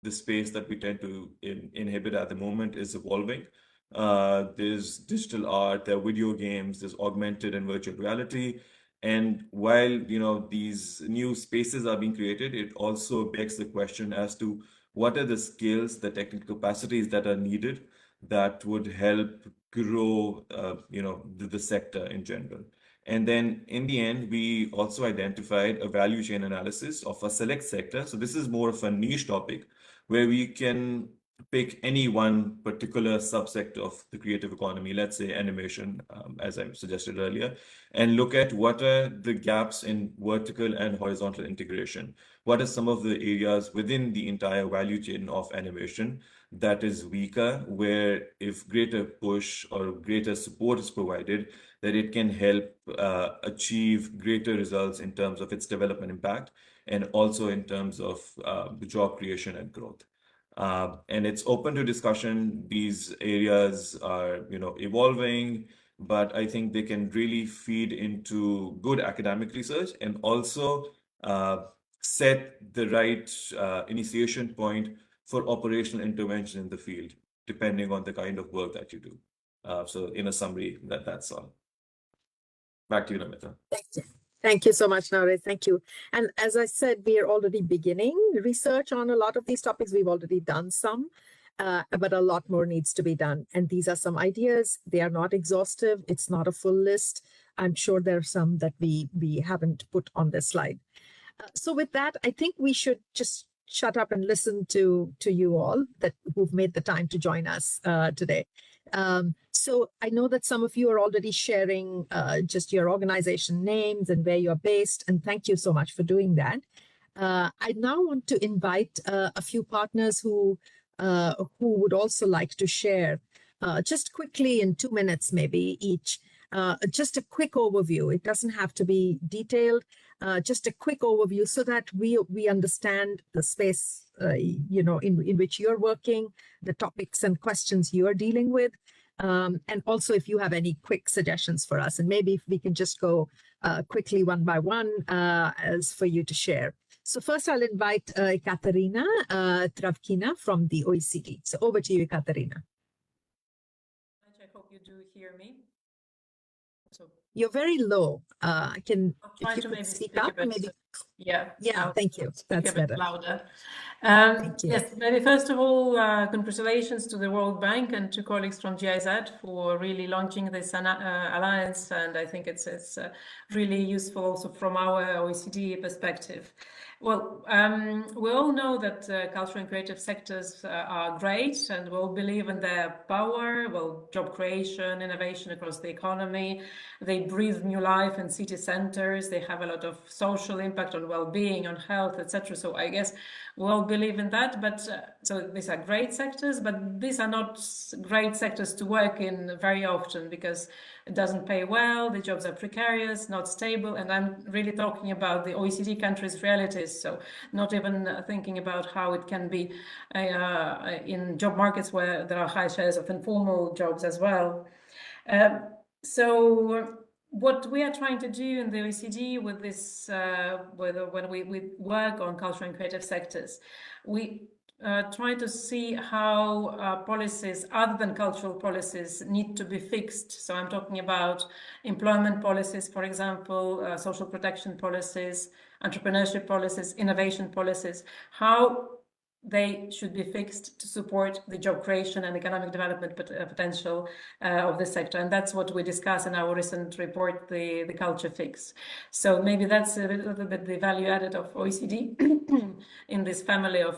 the space that we tend to inhibit at the moment is evolving. There's digital art, there are video games, there's augmented and virtual reality. And while, these new spaces are being created, it also begs the question as to what are the skills, the technical capacities that are needed that would help grow, the sector in general. And then in the end, we also identified a value chain analysis of a select sector. So this is more of a niche topic where we can pick any one particular subsector of the creative economy, let's say animation, as I suggested earlier, and look at what are the gaps in vertical and horizontal integration. What are some of the areas within the entire value chain of animation that is weaker, where if greater push or greater support is provided, that it can help achieve greater results in terms of its development impact and also in terms of the job creation and growth. And it's open to discussion. These areas are, evolving, but I think they can really feed into good academic research and also set the right initiation point for operational intervention in the field, depending on the kind of work that you do. So in a summary, that's all. Back to you, Namita. Thank you. Thank you so much, Naresh. Thank you. And as I said, we are already beginning research on a lot of these topics. We've already done some, but a lot more needs to be done. And these are some ideas. They are not exhaustive. It's not a full list. I'm sure there are some that we haven't put on this slide. So with that, I think we should just shut up and listen to you all who've made the time to join us today. So I know that some of you are already sharing just your organization names and where you're based, and thank you so much for doing that. I now want to invite a few partners who would also like to share just quickly in 2 minutes, maybe each, just a quick overview. It doesn't have to be detailed, just a quick overview so that we understand the space, in which you're working, the topics and questions you are dealing with. And also if you have any quick suggestions for us, and maybe if we can just go quickly one by one as for you to share. So first I'll invite Ekaterina Travkina from the OECD. So over to you, Ekaterina. I hope you do hear me. So you're very low. I can, if you could speak up, maybe. Yeah. Yeah, thank you. That's better. Louder. Thank you. Yes, maybe first of all, congratulations to the World Bank and to colleagues from GIZ for really launching this alliance. And I think it's really useful also from our OECD perspective. Well, we all know that cultural and creative sectors are great, and we all believe in their power, job creation, innovation across the economy. They breathe new life in city centers. They have a lot of social impact on well-being, on health, etc. So I guess we all believe in that. But so these are great sectors, but these are not great sectors to work in very often because it doesn't pay well. The jobs are precarious, not stable, and I'm really talking about the OECD countries' realities. So not even thinking about how it can be in job markets where there are high shares of informal jobs as well. So what we are trying to do in the OECD with this, when we work on cultural and creative sectors, we try to see how policies other than cultural policies need to be fixed. So I'm talking about employment policies, for example, social protection policies, entrepreneurship policies, innovation policies, how they should be fixed to support the job creation and economic development potential of the sector. And that's what we discuss in our recent report, the Culture Fix. So maybe that's a little bit the value added of OECD in this family of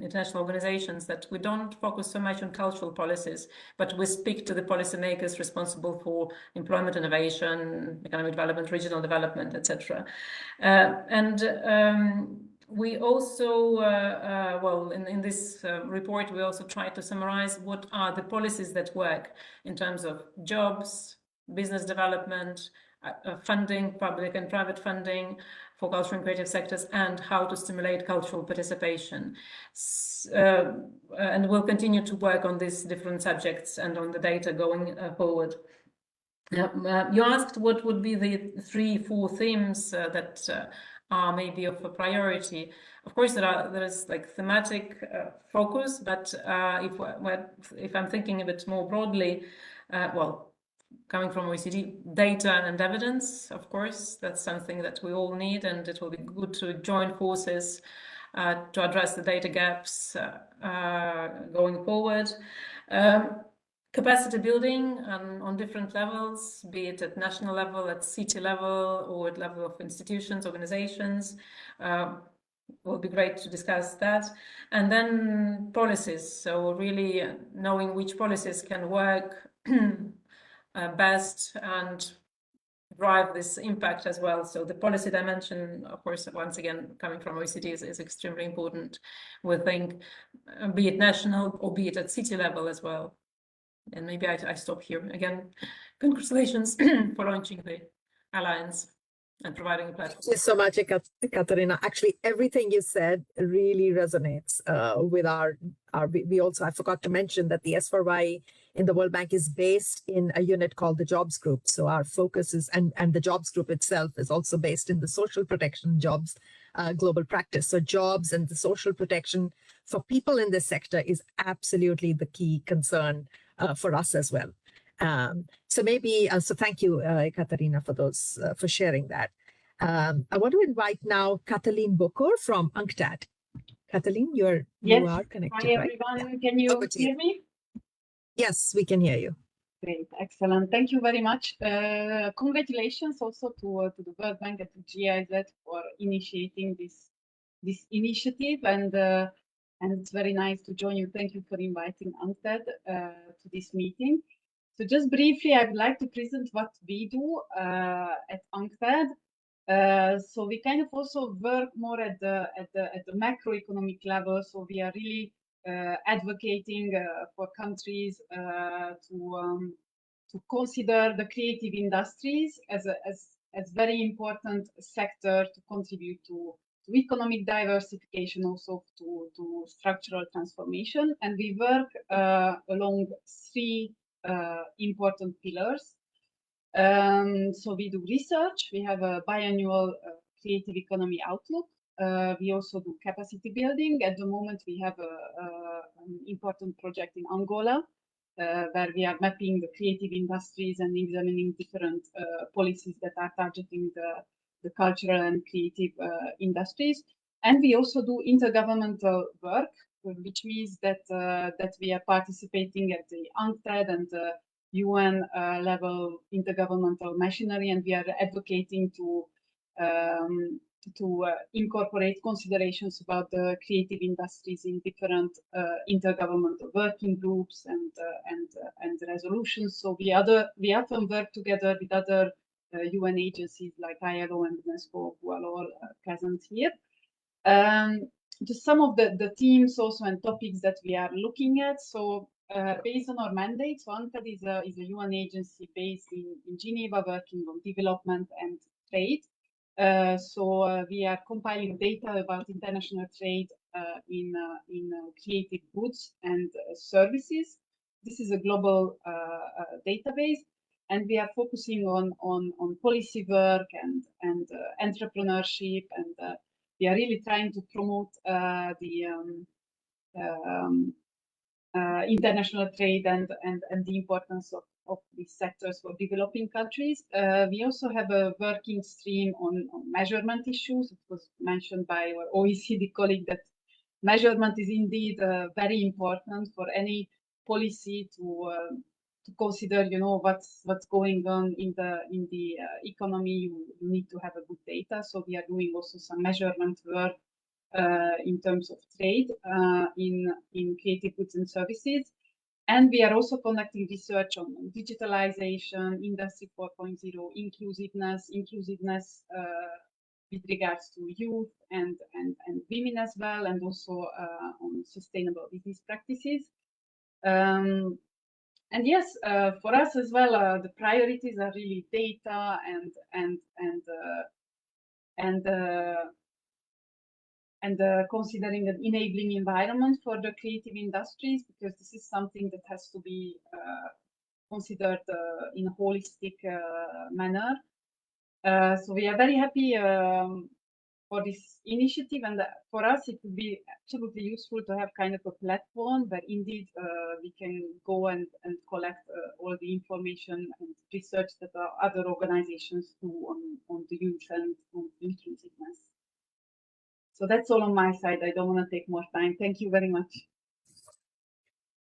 international organizations, that we don't focus so much on cultural policies, but we speak to the policymakers responsible for employment, innovation, economic development, regional development, etc. We also, in this report, we also try to summarize what are the policies that work in terms of jobs, business development, funding, public and private funding for cultural and creative sectors, and how to stimulate cultural participation. And we'll continue to work on these different subjects and on the data going forward. You asked what would be the 3-4 themes that are maybe of a priority. Of course, there is like thematic focus, but if I'm thinking a bit more broadly, well, coming from OECD, data and evidence, of course, that's something that we all need, and it will be good to join forces to address the data gaps going forward. Capacity building on different levels, be it at national level, at city level, or at level of institutions, organizations. Will be great to discuss that. And then policies, so really knowing which policies can work best and drive this impact as well. So the policy dimension, of course, once again, coming from OECD is extremely important. We think, be it national or be it at city level as well. And maybe I stop here. Again, congratulations for launching the Alliance and providing a platform. Thank you so much, Katarina. Actually, everything you said really resonates with our. We also, I forgot to mention that the S4Y in the World Bank is based in a unit called the Jobs Group. So our focus is, and the Jobs Group itself is also based in the social protection jobs global practice. So jobs and the social protection for people in this sector is absolutely the key concern for us as well. So maybe, so thank you, Katarina, for those, for sharing that. I want to invite now Katalin Bokur from UNCTAD. Katalin, you are connected, Hi, right? everyone. Yeah. Can you Over to you. hear me? Yes, we can hear you. Great, excellent. Thank you very much. Congratulations also to the World Bank and to GIZ for initiating this initiative, and it's very nice to join you. Thank you for inviting UNCTAD to this meeting. So just briefly, I would like to present what we do at UNCTAD. So we kind of also work more at the macroeconomic level. So we are really advocating for countries to consider the creative industries as very important sector to contribute to economic diversification, also to structural transformation. And we work along three important pillars. So we do research. We have a biannual creative economy outlook. We also do capacity building. At the moment, we have an important project in Angola, where we are mapping the creative industries and examining different policies that are targeting the cultural and creative industries. And we also do intergovernmental work, which means that we are participating at the UNCTAD and the UN level intergovernmental machinery, and we are advocating to incorporate considerations about the creative industries in different intergovernmental working groups and resolutions. So we often work together with other UN agencies like ILO and UNESCO, who are all present here. Just some of the themes also and topics that we are looking at. So based on our mandate, so UNCTAD is a UN agency based in Geneva, working on development and trade. So we are compiling data about international trade in creative goods and services. This is a global database, and we are focusing on policy work and entrepreneurship, and we are really trying to promote the international trade and the importance of these sectors for developing countries. We also have a working stream on measurement issues. It was mentioned by our OECD colleague that measurement is indeed very important for any policy to consider, you know, what's going on in the economy. You need to have a good data. So we are doing also some measurement work in terms of trade in creative goods and services. And we are also conducting research on digitalization, Industry 4.0, inclusiveness with regards to youth and women as well, and also on sustainable business practices. And yes, for us as well, the priorities are really data and considering an enabling environment for the creative industries, because this is something that has to be considered in a holistic manner. So we are very happy for this initiative, and for us it would be absolutely useful to have kind of a platform where indeed we can go and collect all the information and research that other organizations do on the use and on intrinsic-ness. So that's all on my side. I don't want to take more time. Thank you very much.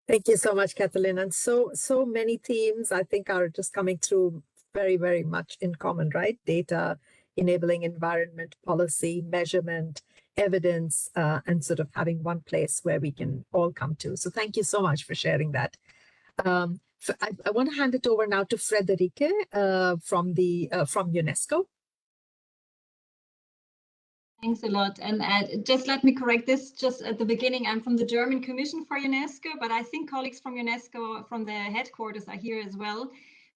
Thank you so much, Kathleen. And so many themes I think are just coming through very, very much in common, right? Data, enabling environment, policy, measurement, evidence, and sort of having one place where we can all come to. So thank you so much for sharing that. I want to hand it over now to Friederike from UNESCO. Thanks a lot. And just let me correct this just at the beginning. I'm from the German Commission for UNESCO, but I think colleagues from UNESCO from the headquarters are here as well.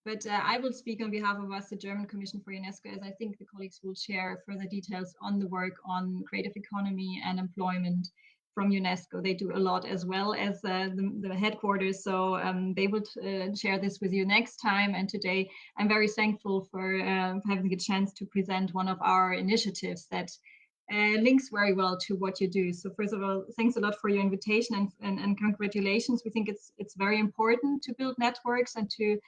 But I will speak on behalf of us, the German Commission for UNESCO, as I think the colleagues will share further details on the work on creative economy and employment from UNESCO. They do a lot as well as the headquarters, so they will share this with you next time. And today I'm very thankful for having a chance to present one of our initiatives that links very well to what you do. So first of all, thanks a lot for your invitation and congratulations. We think it's very important to build networks and to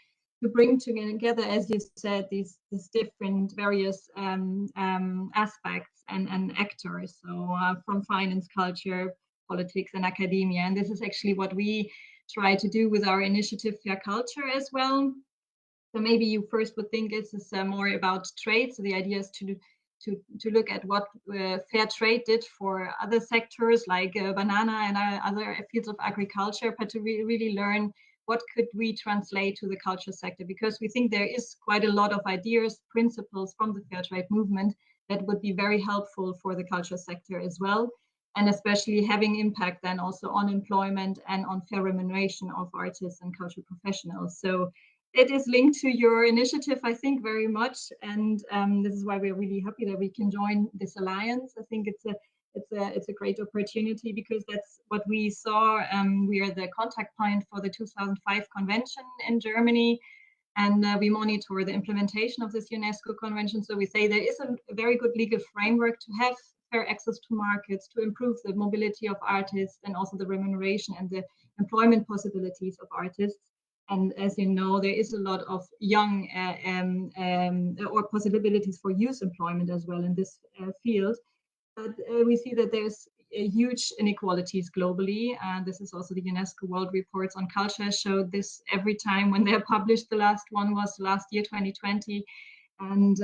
bring together, as you said, these different various aspects and actors. So from finance, culture, politics, and academia. And this is actually what we try to do with our initiative Fair Culture as well. So maybe you first would think this is more about trade. So the idea is to look at what fair trade did for other sectors like banana and other fields of agriculture, but to really learn what could we translate to the culture sector, because we think there is quite a lot of ideas, principles from the fair trade movement that would be very helpful for the culture sector as well, and especially having impact then also on employment and on fair remuneration of artists and cultural professionals. So it is linked to your initiative, I think, very much, and this is why we're really happy that we can join this alliance. I think it's a great opportunity because that's what we saw. We are the contact point for the 2005 convention in Germany, and we monitor the implementation of this UNESCO convention. So we say there is a very good legal framework to have fair access to markets, to improve the mobility of artists and also the remuneration and the employment possibilities of artists. And as you know, there is a lot of young or possibilities for youth employment as well in this field. But we see that there's huge inequalities globally. This is also the UNESCO World Reports on Culture showed this every time when they're published. The last one was last year, 2020. And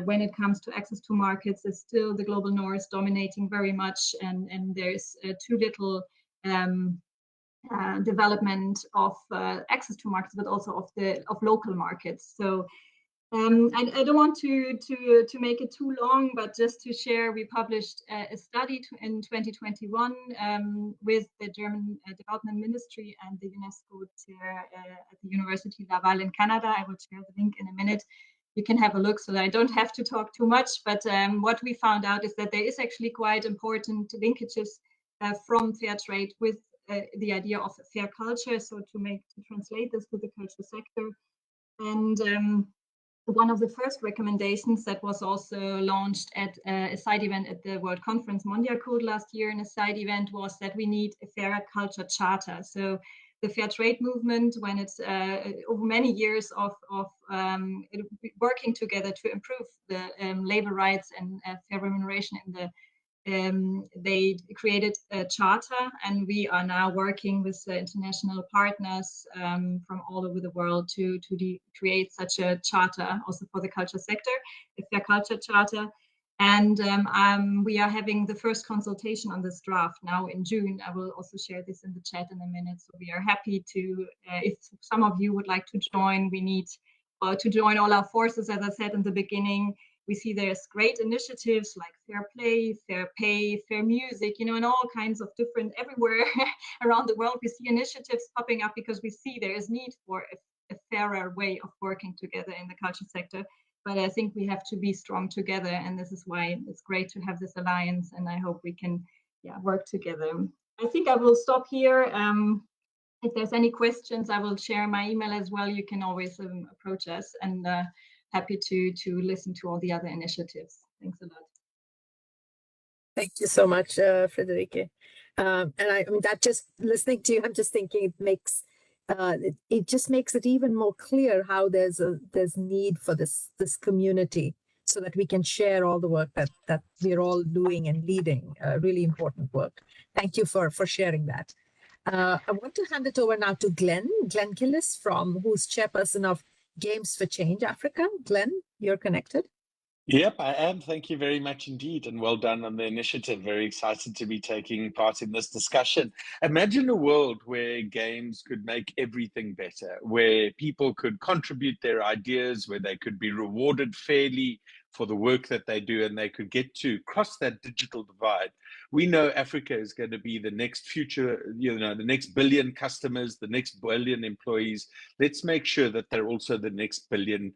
when it comes to access to markets, it's still the global north dominating very much. And there's too little development of access to markets, but also of local markets. So I don't want to make it too long, but just to share, we published a study in 2021 with the German Development Ministry and the UNESCO chair at the University Laval in Canada. I will share the link in a minute. You can have a look so that I don't have to talk too much. But what we found out is that there is actually quite important linkages from fair trade with the idea of fair culture. So to translate this to the culture sector. And one of the first recommendations that was also launched at a side event at the World Conference Mondial last year in a side event was that we need a fair culture charter. So the fair trade movement, when it's over many years of working together to improve the labor rights and fair remuneration in the they created a charter, and we are now working with the international partners from all over the world to create such a charter also for the culture sector, a fair culture charter. And we are having the first consultation on this draft now in June. I will also share this in the chat in a minute. So we are happy to, if some of you would like to join, we need to join all our forces, as I said in the beginning. We see there's great initiatives like fair play, fair pay, fair music, and all kinds of different, everywhere around the world, we see initiatives popping up because we see there is need for a fairer way of working together in the culture sector. But I think we have to be strong together, and this is why it's great to have this alliance, and I hope we can work together. I think I will stop here. If there's any questions, I will share my email as well. You can always approach us, and happy to listen to all the other initiatives. Thanks a lot. Thank you so much, Friederike. And I mean, that just listening to you, I'm just thinking it just makes it even more clear how there's need for this community so that we can share all the work that we're all doing and leading, really important work. Thank you for sharing that. I want to hand it over now to Glenn Gillis, who's chairperson of Games for Change Africa. Glenn, you're connected. Yep, I am. Thank you very much indeed, and well done on the initiative. Very excited to be taking part in this discussion. Imagine a world where games could make everything better, where people could contribute their ideas, where they could be rewarded fairly for the work that they do, and they could get to cross that digital divide. We know Africa is going to be the next future, the next billion customers, the next billion employees. Let's make sure that they're also the next billion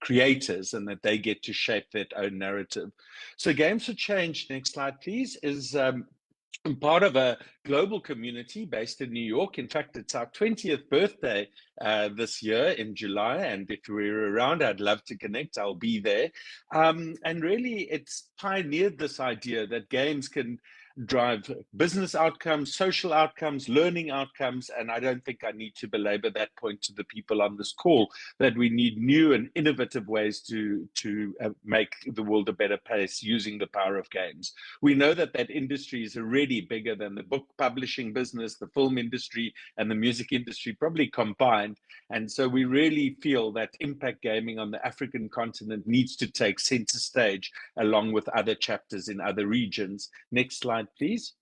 creators, and that they get to shape their own narrative. So Games for Change, next slide please, is part of a global community based in New York. In fact, it's our 20th birthday this year in July, and if we're around, I'd love to connect. I'll be there. And really, it's pioneered this idea that games can drive business outcomes, social outcomes, learning outcomes, and I don't think I need to belabor that point to the people on this call, that we need new and innovative ways to make the world a better place using the power of games. We know that industry is already bigger than the book publishing business, the film industry, and the music industry probably combined, and so we really feel that impact gaming on the African continent needs to take center stage along with other chapters in other regions. Next slide, please.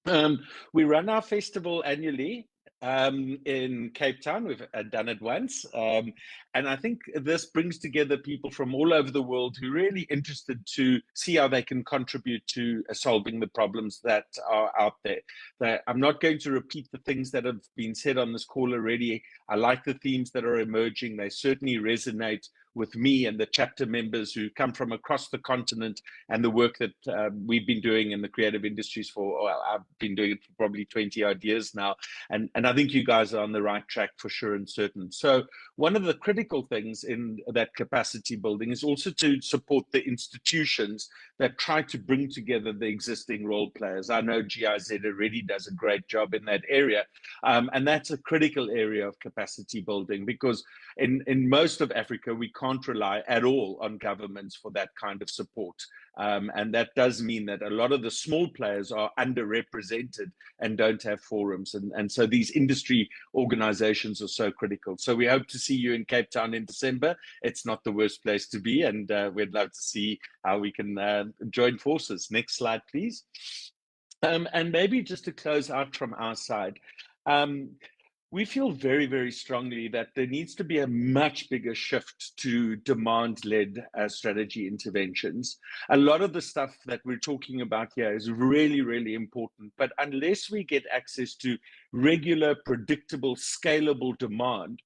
We run our festival annually in Cape Town. We've done it once. And I think this brings together people from all over the world who are really interested to see how they can contribute to solving the problems that are out there. I'm not going to repeat the things that have been said on this call already. I like the themes that are emerging. They certainly resonate with me and the chapter members who come from across the continent, and the work that we've been doing in the creative industries I've been doing it for probably 20 odd years now. And I think you guys are on the right track for sure and certain. So one of the critical things in that capacity building is also to support the institutions that try to bring together the existing role players. I know GIZ already does a great job in that area. And that's a critical area of capacity building, because in most of Africa, we can't rely at all on governments for that kind of support. And that does mean that a lot of the small players are underrepresented and don't have forums. And so these industry organizations are so critical. So we hope to see you in Cape Town in December. It's not the worst place to be, and we'd love to see how we can join forces. Next slide, please. And maybe just to close out from our side, we feel very, very strongly that there needs to be a much bigger shift to demand-led strategy interventions. A lot of the stuff that we're talking about here is really, really important, but unless we get access to regular, predictable, scalable demand,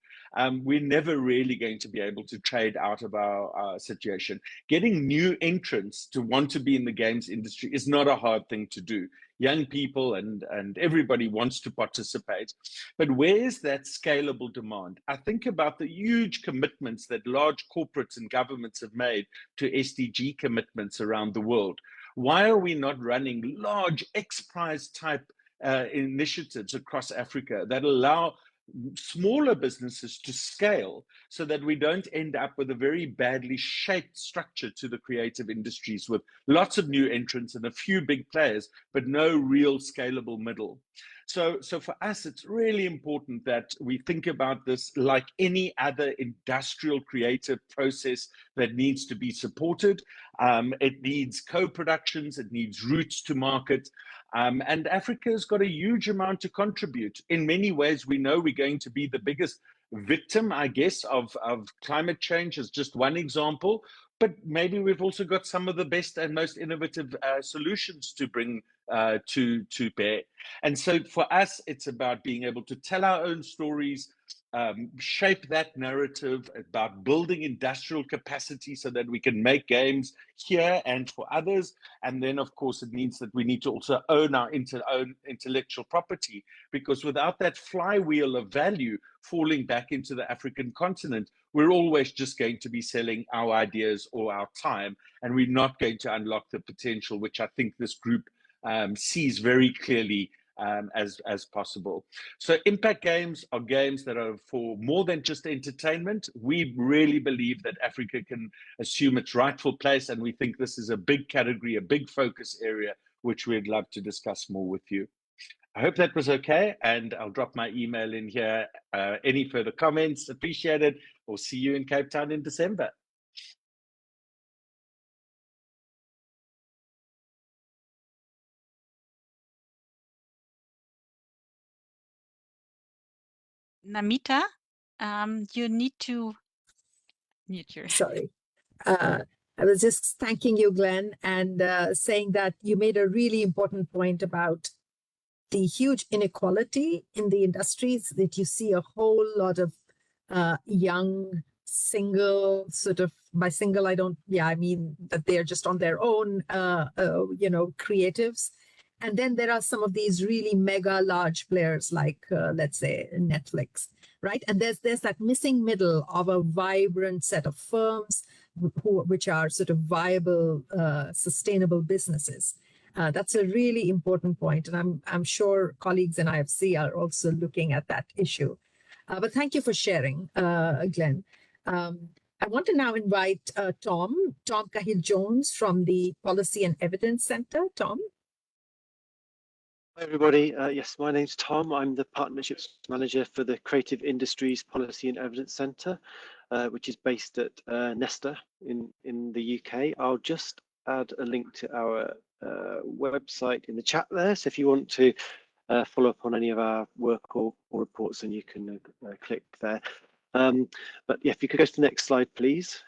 we're never really going to be able to trade out of our situation. Getting new entrants to want to be in the games industry is not a hard thing to do. Young people and everybody wants to participate. But where's that scalable demand? I think about the huge commitments that large corporates and governments have made to SDG commitments around the world. Why are we not running large X-Prize type initiatives across Africa that allow smaller businesses to scale, so that we don't end up with a very badly shaped structure to the creative industries with lots of new entrants and a few big players, but no real scalable middle? So for us, it's really important that we think about this like any other industrial creative process that needs to be supported. It needs co-productions, it needs routes to market. And Africa has got a huge amount to contribute. In many ways, we know we're going to be the biggest victim, I guess, of climate change as just one example. But maybe we've also got some of the best and most innovative solutions to bring to bear. And so for us, it's about being able to tell our own stories, shape that narrative, about building industrial capacity so that we can make games here and for others. And then, of course, it means that we need to also own our own intellectual property, because without that flywheel of value falling back into the African continent, we're always just going to be selling our ideas or our time, and we're not going to unlock the potential, which I think this group sees very clearly as possible. So impact games are games that are for more than just entertainment. We really believe that Africa can assume its rightful place, and we think this is a big category, a big focus area, which we'd love to discuss more with you. I hope that was okay, and I'll drop my email in here. Any further comments, appreciated, or see you in Cape Town in December. Namita, you need to mute your. Sorry. I was just thanking you, Glenn, and saying that you made a really important point about the huge inequality in the industries, that you see a whole lot of young, single, sort of, by single, I mean that they're just on their own, creatives. And then there are some of these really mega large players like, let's say, Netflix, right? And there's that missing middle of a vibrant set of firms which are sort of viable, sustainable businesses. That's a really important point, and I'm sure colleagues in IFC are also looking at that issue. But thank you for sharing, Glenn. I want to now invite Tom Cahill-Jones from the Policy and Evidence Center. Tom. Hi everybody, yes, my name's Tom. I'm the Partnerships Manager for the Creative Industries Policy and Evidence Centre, which is based at Nesta in the UK. I'll just add a link to our website in the chat there, so if you want to follow up on any of our work or reports, then you can click there. But yeah, if you could go to the next slide, please.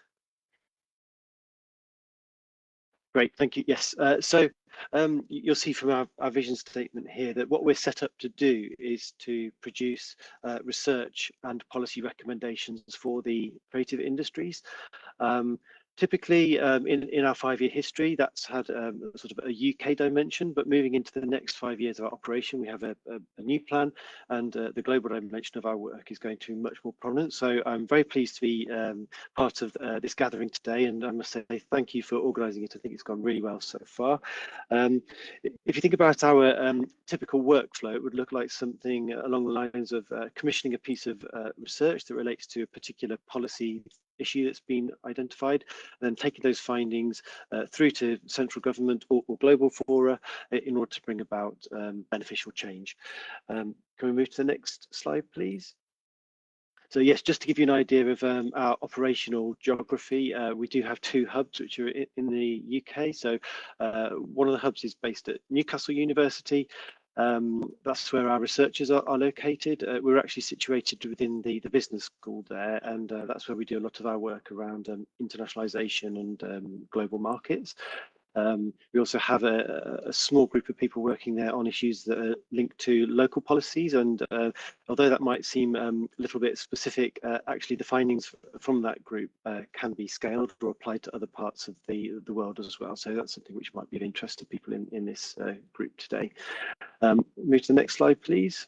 Great, thank you. Yes, so you'll see from our vision statement here that what we're set up to do is to produce research and policy recommendations for the creative industries. Typically, in our 5-year history, that's had sort of a UK dimension, but moving into the next 5 years of our operation, we have a new plan, and the global dimension of our work is going to be much more prominent. So I'm very pleased to be part of this gathering today, and I must say thank you for organising it. I think it's gone really well so far. If you think about our typical workflow, it would look like something along the lines of commissioning a piece of research that relates to a particular policy issue that's been identified, then taking those findings through to central government or global fora in order to bring about beneficial change. Can we move to the next slide, please? So yes, just to give you an idea of our operational geography, we do have 2 hubs which are in the UK. So one of the hubs is based at Newcastle University. That's where our researchers are located. We're actually situated within the business school there, and that's where we do a lot of our work around internationalization and global markets. We also have a small group of people working there on issues that are linked to local policies, and although that might seem a little bit specific, actually the findings from that group can be scaled or applied to other parts of the world as well. So that's something which might be of interest to people in this group today. Move to the next slide, please.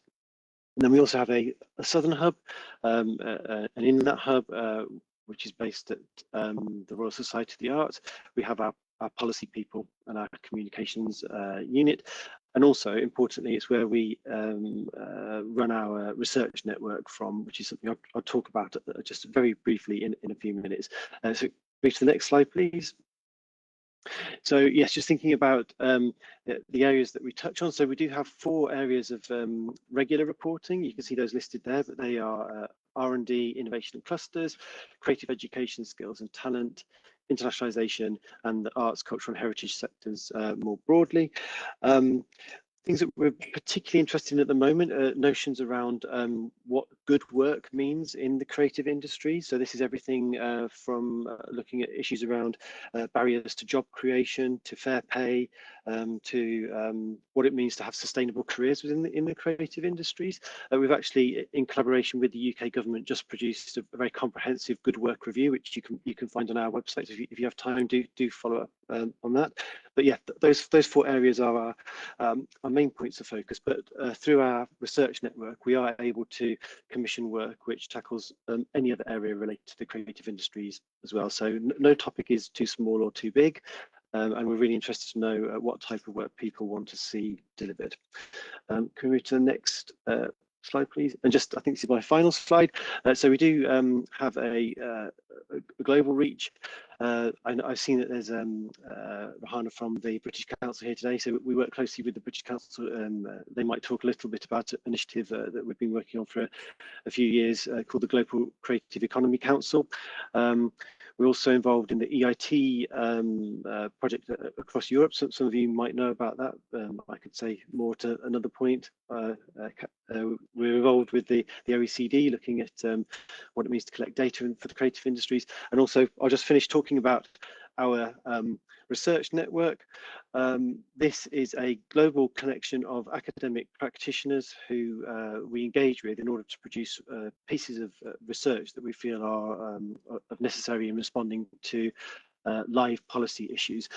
And then we also have a southern hub, and in that hub, which is based at the Royal Society of the Arts, we have our policy people and our communications unit, and also importantly it's where we run our research network from, which is something I'll talk about just very briefly in a few minutes. So move to the next slide, please. So yes, just thinking about the areas that we touch on. So we do have 4 areas of regular reporting. You can see those listed there, but they are R&D, innovation and clusters, creative education, skills and talent, internationalization, and the arts, cultural and heritage sectors more broadly. Things that we're particularly interested in at the moment are notions around what good work means in the creative industry. So this is everything from looking at issues around barriers to job creation, to fair pay, to what it means to have sustainable careers within the creative industries. We've actually, in collaboration with the UK government, just produced a very comprehensive good work review, which you can find on our website. So if you have time, do follow up on that. But yeah, those 4 areas are our main points of focus. But through our research network, we are able to commission work which tackles any other area related to the creative industries as well. So no topic is too small or too big, and we're really interested to know what type of work people want to see delivered. Can we move to the next slide, please? And just, I think this is my final slide. So we do have a global reach. I've seen that there's Rahana from the British Council here today, so we work closely with the British Council. They might talk a little bit about an initiative that we've been working on for a few years called the Global Creative Economy Council. We're also involved in the EIT project across Europe. Some of you might know about that. I could say more to another point. We're involved with the OECD, looking at what it means to collect data for the creative industries. And also, I'll just finish talking about our research network. This is a global connection of academic practitioners who we engage with in order to produce pieces of research that we feel are necessary in responding to live policy issues.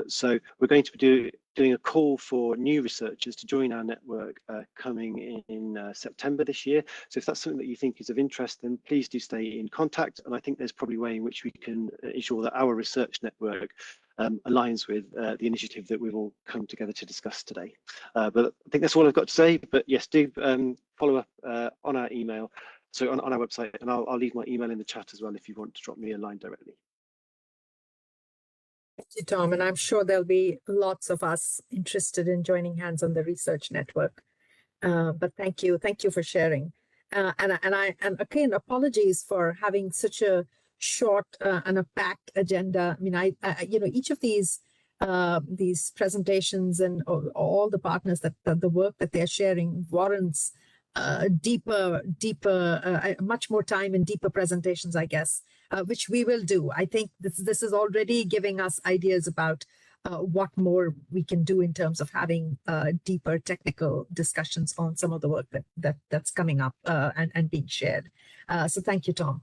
So we're going to be doing a call for new researchers to join our network coming in September this year. So if that's something that you think is of interest, then please do stay in contact. And I think there's probably a way in which we can ensure that our research network aligns with the initiative that we've all come together to discuss today. But I think that's all I've got to say. But yes, do follow up on our email, so on our website, and I'll leave my email in the chat as well if you want to drop me a line directly. Thank you, Tom, and I'm sure there'll be lots of us interested in joining hands on the research network. But thank you for sharing. And again, apologies for having such a short and a packed agenda. I mean, you know, each of these presentations and all the partners that the work that they're sharing warrants deeper, much more time and deeper presentations, I guess, which we will do. I think this is already giving us ideas about what more we can do in terms of having deeper technical discussions on some of the work that's coming up and being shared. So thank you, Tom.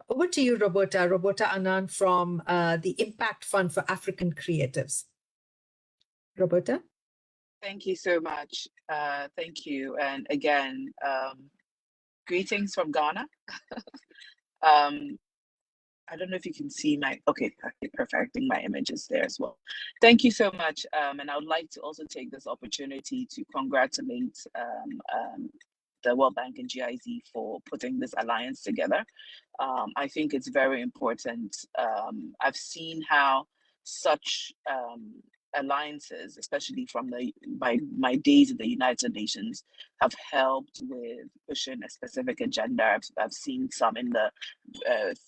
Over to you, Roberta Anand from the Impact Fund for African Creatives. Roberta? Thank you so much. Thank you. And again, greetings from Ghana. I don't know if you can see my, okay, perfect. I think my image is there as well. Thank you so much. And I would like to also take this opportunity to congratulate the World Bank and GIZ for putting this alliance together. I think it's very important. I've seen how such alliances, especially from my days in the United Nations, have helped with pushing a specific agenda. I've seen some in the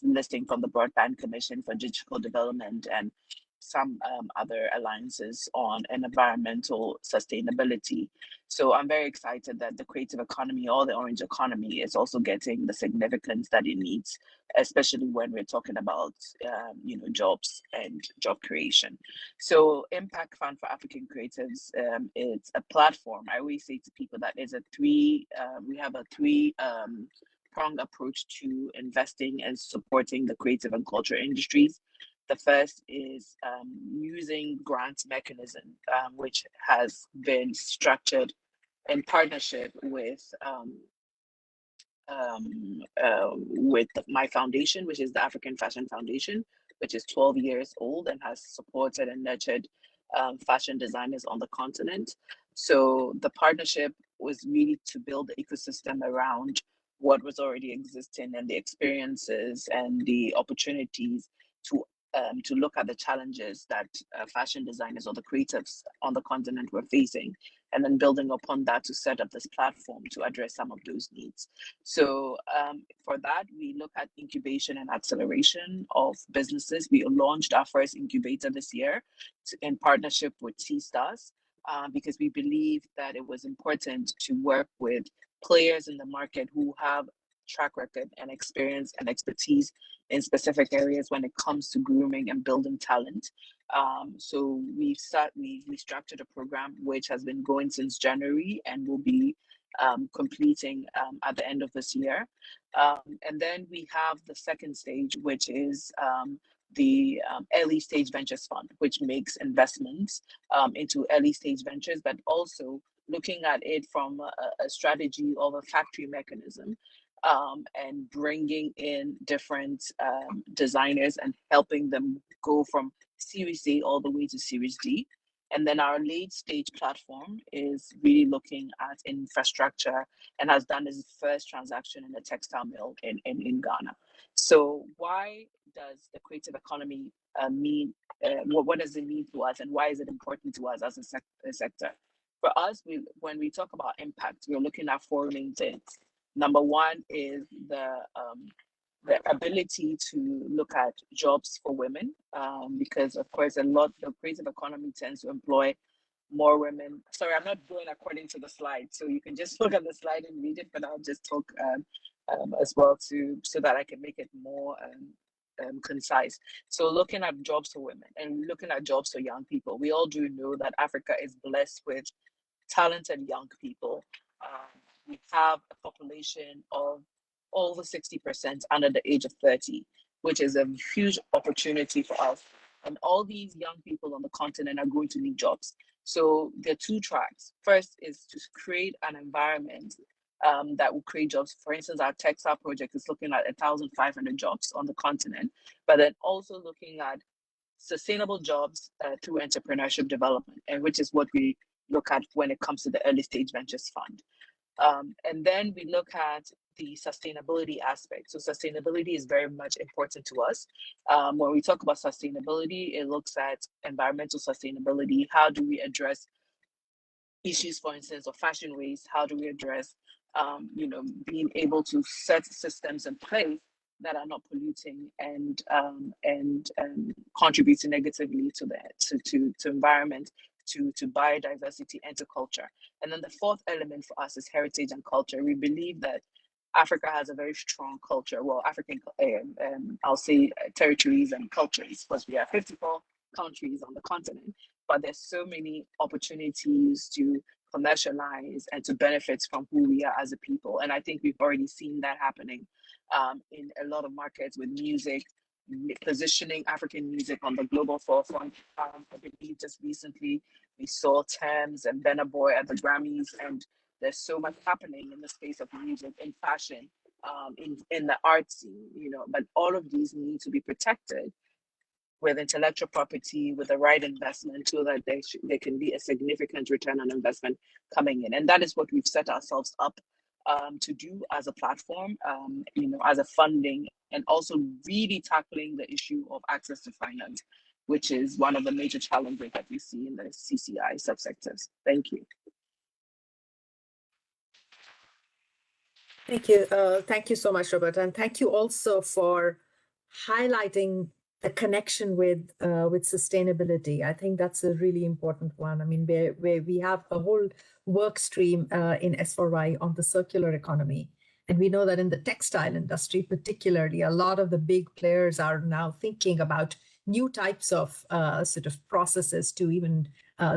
listing from the Broadband Commission for Digital Development and some other alliances on environmental sustainability. So I'm very excited that the creative economy or the orange economy is also getting the significance that it needs, especially when we're talking about you know, jobs and job creation. So Impact Fund for African Creatives, it's a platform. I always say to people that is we have a three-pronged approach to investing and supporting the creative and culture industries. The first is using grant mechanism, which has been structured in partnership with my foundation, which is the African Fashion Foundation, which is 12 years old and has supported and nurtured fashion designers on the continent. So the partnership was really to build the ecosystem around what was already existing and the experiences and the opportunities to look at the challenges that fashion designers or the creatives on the continent were facing, and then building upon that to set up this platform to address some of those needs. So for that, we look at incubation and acceleration of businesses. We launched our first incubator this year in partnership with T-Stars, because we believe that it was important to work with players in the market who have track record and experience and expertise in specific areas when it comes to grooming and building talent. So we structured a program which has been going since January and will be completing at the end of this year. And then we have the second stage, which is the early stage ventures fund, which makes investments into early stage ventures, but also looking at it from a strategy of a factory mechanism, and bringing in different designers and helping them go from Series A all the way to Series D. And then our late stage platform is really looking at infrastructure and has done its first transaction in a textile mill in Ghana. So why does the creative economy mean, what does it mean to us, and why is it important to us as a sector? For us, when we talk about impact, we're looking at four main things. Number one is the ability to look at jobs for women, because of course the creative economy tends to employ more women. Sorry, I'm not going according to the slide, so you can just look at the slide and read it, but I'll just talk as well so that I can make it more concise. So looking at jobs for women and looking at jobs for young people, we all do know that Africa is blessed with talented young people. We have a population of over 60% under the age of 30, which is a huge opportunity for us. And all these young people on the continent are going to need jobs. So there are two tracks. First is to create an environment that will create jobs. For instance, our textile project is looking at 1,500 jobs on the continent, but then also looking at sustainable jobs through entrepreneurship development, and which is what we look at when it comes to the early stage ventures fund. And then we look at the sustainability aspect. So sustainability is very much important to us. When we talk about sustainability, it looks at environmental sustainability. How do we address issues, for instance, of fashion waste? How do we address, being able to set systems in place that are not polluting and contributing negatively to environment, to biodiversity, and to culture. And then the fourth element for us is heritage and culture. We believe that Africa has a very strong culture. Well, African, I'll say territories and cultures, because we have 54 countries on the continent, but there's so many opportunities to commercialize and to benefit from who we are as a people. And I think we've already seen that happening in a lot of markets with music, positioning African music on the global forefront. I believe just recently we saw Thames and Burna Boy at the Grammys, and there's so much happening in the space of music, in fashion, in the art scene, but all of these need to be protected with intellectual property, with the right investment, so that there can be a significant return on investment coming in. And that is what we've set ourselves up to do as a platform, as a funding, and also really tackling the issue of access to finance, which is one of the major challenges that we see in the CCI subsectors. Thank you. Thank you. Thank you so much, Roberta. And thank you also for highlighting the connection with sustainability. I think that's a really important one. I mean, where we have a whole work stream in S4Y on the circular economy. And we know that in the textile industry, particularly, a lot of the big players are now thinking about new types of sort of processes to even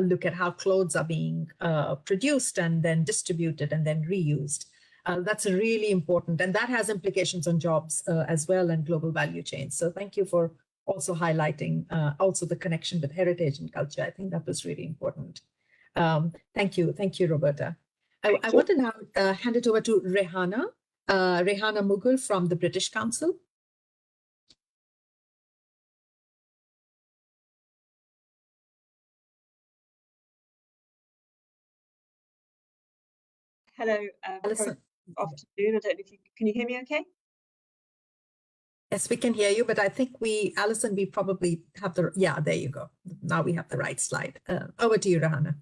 look at how clothes are being produced and then distributed and then reused. That's really important. And that has implications on jobs as well and global value chains. So thank you for also highlighting also the connection with heritage and culture. I think that was really important. Thank you, Roberta. I want to now hand it over to Rehana Mughal from the British Council. Hello, Alison. afternoon. I don't know if can you hear me okay? Yes, we can hear you, but I think Alison, we probably have there you go. Now we have the right slide. Over to you, Rehana.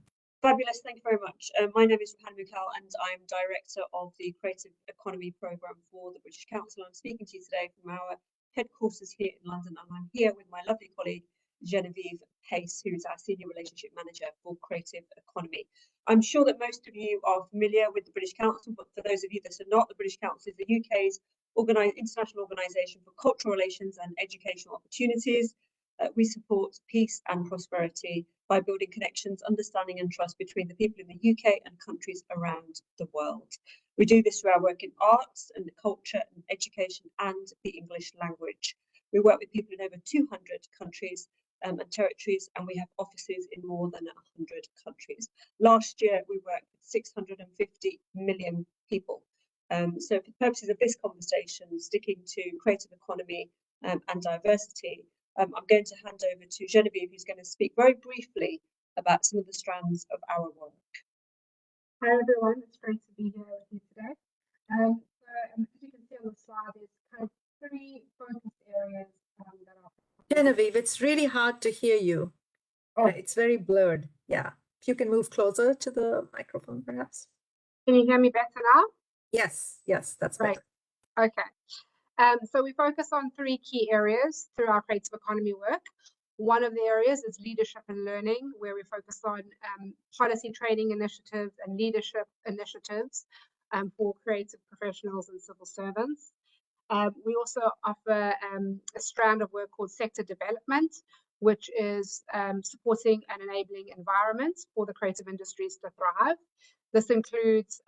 Fabulous, thank you very much. My name is Rehana Mughal and I'm Director of the Creative Economy Programme for the British Council. I'm speaking to you today from our headquarters here in London, and I'm here with my lovely colleague, Genevieve Pace, who's our Senior Relationship Manager for Creative Economy. I'm sure that most of you are familiar with the British Council, but for those of you that are not, the British Council is the UK's international organisation for cultural relations and educational opportunities. We support peace and prosperity by building connections, understanding and trust between the people in the UK and countries around the world. We do this through our work in arts and culture and education and the English language. We work with people in over 200 countries and territories, and we have offices in more than 100 countries. Last year, we worked with 650 million people. So for the purposes of this conversation, sticking to creative economy and diversity, I'm going to hand over to Genevieve, who's going to speak very briefly about some of the strands of our work. Hi everyone, it's great to be here with you today. As you can see on the slide, there's kind of 3 focus areas that are. Genevieve, it's really hard to hear you. Oh. It's very blurred. Yeah. If you can move closer to the microphone, perhaps. Can you hear me better now? Yes, that's Great. better. Okay. So we focus on 3 key areas through our creative economy work. One of the areas is leadership and learning, where we focus on policy training initiatives and leadership initiatives for creative professionals and civil servants. We also offer a strand of work called sector development, which is supporting an enabling environment for the creative industries to thrive. This includes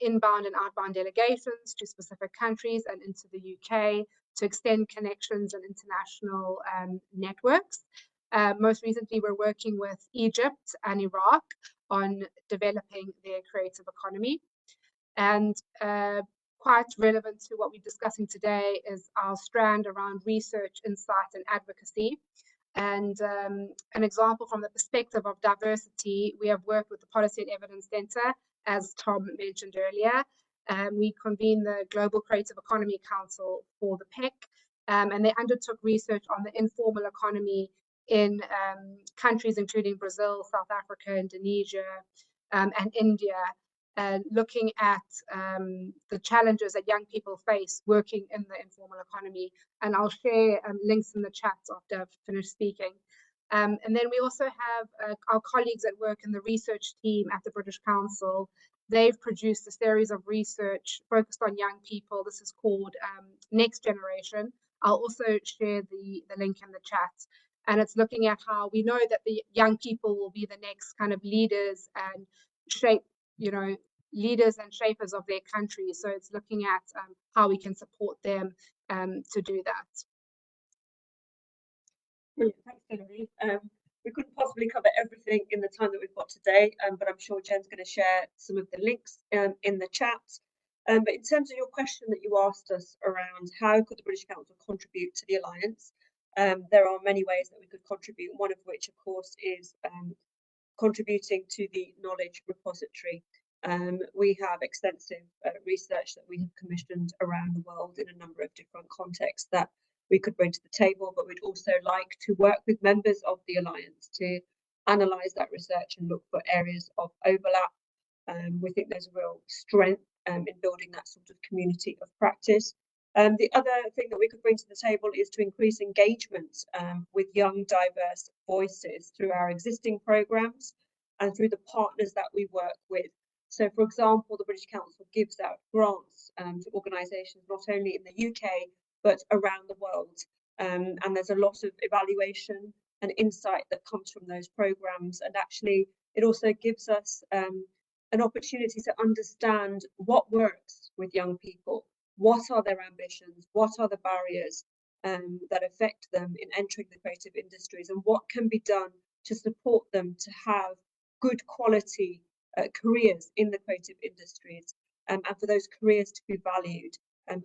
inbound and outbound delegations to specific countries and into the UK to extend connections and international networks. Most recently, we're working with Egypt and Iraq on developing their creative economy. And quite relevant to what we're discussing today is our strand around research, insight, and advocacy. And an example from the perspective of diversity, we have worked with the Policy and Evidence Centre, as Tom mentioned earlier. We convened the Global Creative Economy Council for the PEC, and they undertook research on the informal economy in countries including Brazil, South Africa, Indonesia, and India, looking at the challenges that young people face working in the informal economy. And I'll share links in the chat after I've finished speaking. And then we also have our colleagues that work in the research team at the British Council. They've produced a series of research focused on young people. This is called Next Generation. I'll also share the link in the chat. And it's looking at how we know that the young people will be the next kind of leaders and shape, leaders and shapers of their country. So it's looking at how we can support them to do that. Brilliant. Thanks, Genevieve. We couldn't possibly cover everything in the time that we've got today, but I'm sure Jen's going to share some of the links in the chat. But in terms of your question that you asked us around how could the British Council contribute to the Alliance, there are many ways that we could contribute, one of which, of course, is contributing to the knowledge repository. We have extensive research that we have commissioned around the world in a number of different contexts that we could bring to the table, but we'd also like to work with members of the Alliance to analyse that research and look for areas of overlap. We think there's a real strength in building that sort of community of practice. The other thing that we could bring to the table is to increase engagement with young, diverse voices through our existing programmes and through the partners that we work with. So, for example, the British Council gives out grants to organisations not only in the UK, but around the world. And there's a lot of evaluation and insight that comes from those programmes. And actually, it also gives us an opportunity to understand what works with young people. What are their ambitions? What are the barriers that affect them in entering the creative industries? And what can be done to support them to have good quality careers in the creative industries, and for those careers to be valued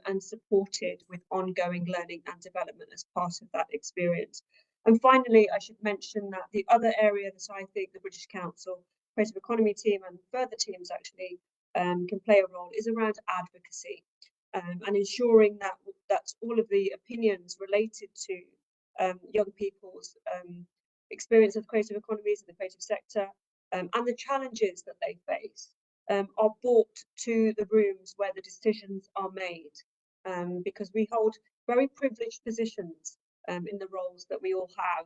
and supported with ongoing learning and development as part of that experience. And finally, I should mention that the other area that I think the British Council Creative Economy team and further teams actually can play a role is around advocacy. And ensuring that all of the opinions related to young people's experience of creative economies in the creative sector and the challenges that they face are brought to the rooms where the decisions are made, because we hold very privileged positions in the roles that we all have.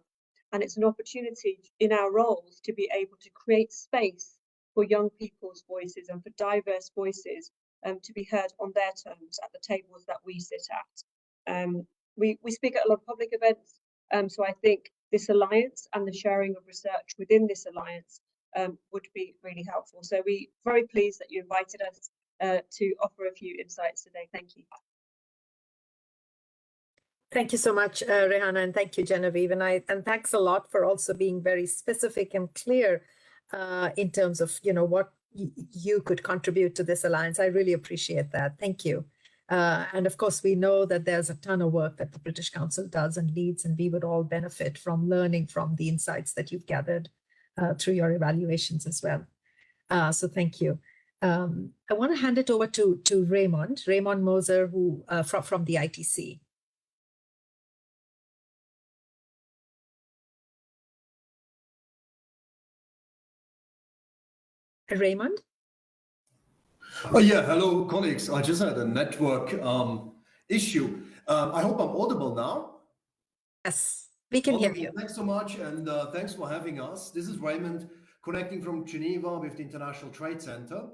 And it's an opportunity in our roles to be able to create space for young people's voices and for diverse voices to be heard on their terms at the tables that we sit at. We speak at a lot of public events, so I think this alliance and the sharing of research within this alliance would be really helpful. So we're very pleased that you invited us to offer a few insights today. Thank you. Thank you so much, Rehana, and thank you, Genevieve. And thanks a lot for also being very specific and clear in terms of, what you could contribute to this alliance. I really appreciate that. Thank you. And of course, we know that there's a ton of work that the British Council does and leads, and we would all benefit from learning from the insights that you've gathered through your evaluations as well. So thank you. I want to hand it over to Raymond Moser, who from the ITC. Raymond? Oh yeah, hello colleagues. I just had a network issue. I hope I'm audible now. Yes, we can hear you. Thanks so much, and thanks for having us. This is Raymond, connecting from Geneva with the International Trade Center.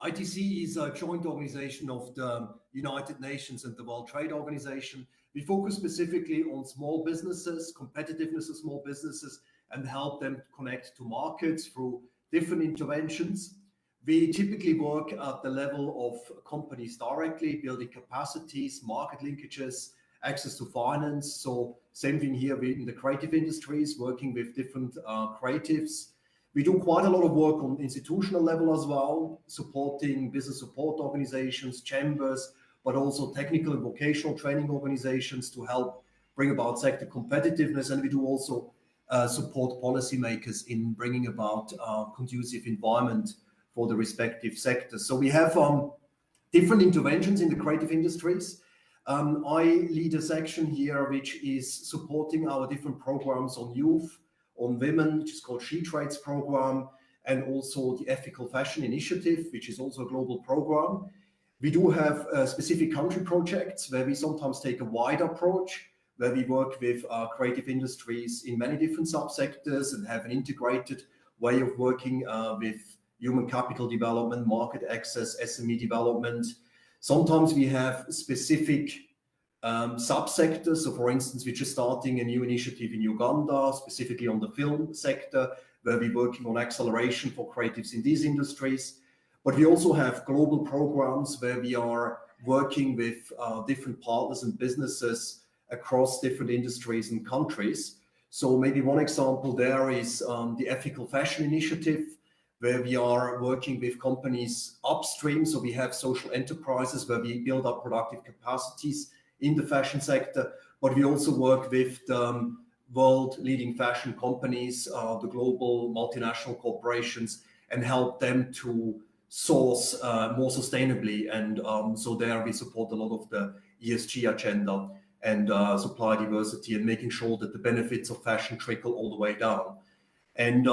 ITC is a joint organization of the United Nations and the World Trade Organization. We focus specifically on small businesses, competitiveness of small businesses, and help them connect to markets through different interventions. We typically work at the level of companies directly, building capacities, market linkages, access to finance. So same thing here in the creative industries, working with different creatives. We do quite a lot of work on institutional level as well, supporting business support organizations, chambers, but also technical and vocational training organizations to help bring about sector competitiveness. And we do also support policymakers in bringing about a conducive environment for the respective sectors. So we have different interventions in the creative industries. I lead a section here which is supporting our different programs on youth, on women, which is called She Trades program, and also the Ethical Fashion Initiative, which is also a global program. We do have specific country projects where we sometimes take a wide approach, where we work with creative industries in many different subsectors and have an integrated way of working with human capital development, market access, SME development. Sometimes we have specific subsectors. So for instance, we're just starting a new initiative in Uganda, specifically on the film sector, where we're working on acceleration for creatives in these industries. But we also have global programs where we are working with different partners and businesses across different industries and countries. So maybe one example there is the Ethical Fashion Initiative, where we are working with companies upstream. So we have social enterprises where we build up productive capacities in the fashion sector, but we also work with the world leading fashion companies, the global multinational corporations, and help them to source more sustainably. And so there we support a lot of the ESG agenda and supply diversity and making sure that the benefits of fashion trickle all the way down. And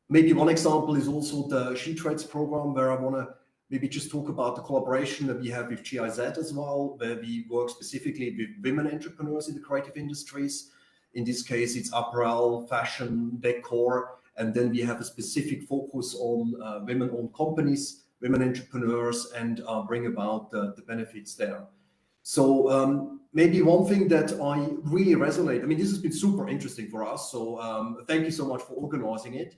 maybe one example is also the She Trades program, where I want to maybe just talk about the collaboration that we have with GIZ as well, where we work specifically with women entrepreneurs in the creative industries. In this case, it's apparel, fashion, decor, and then we have a specific focus on women-owned companies, women entrepreneurs, and bring about the benefits there. So maybe one thing that I really resonate, I mean, this has been super interesting for us, so thank you so much for organizing it.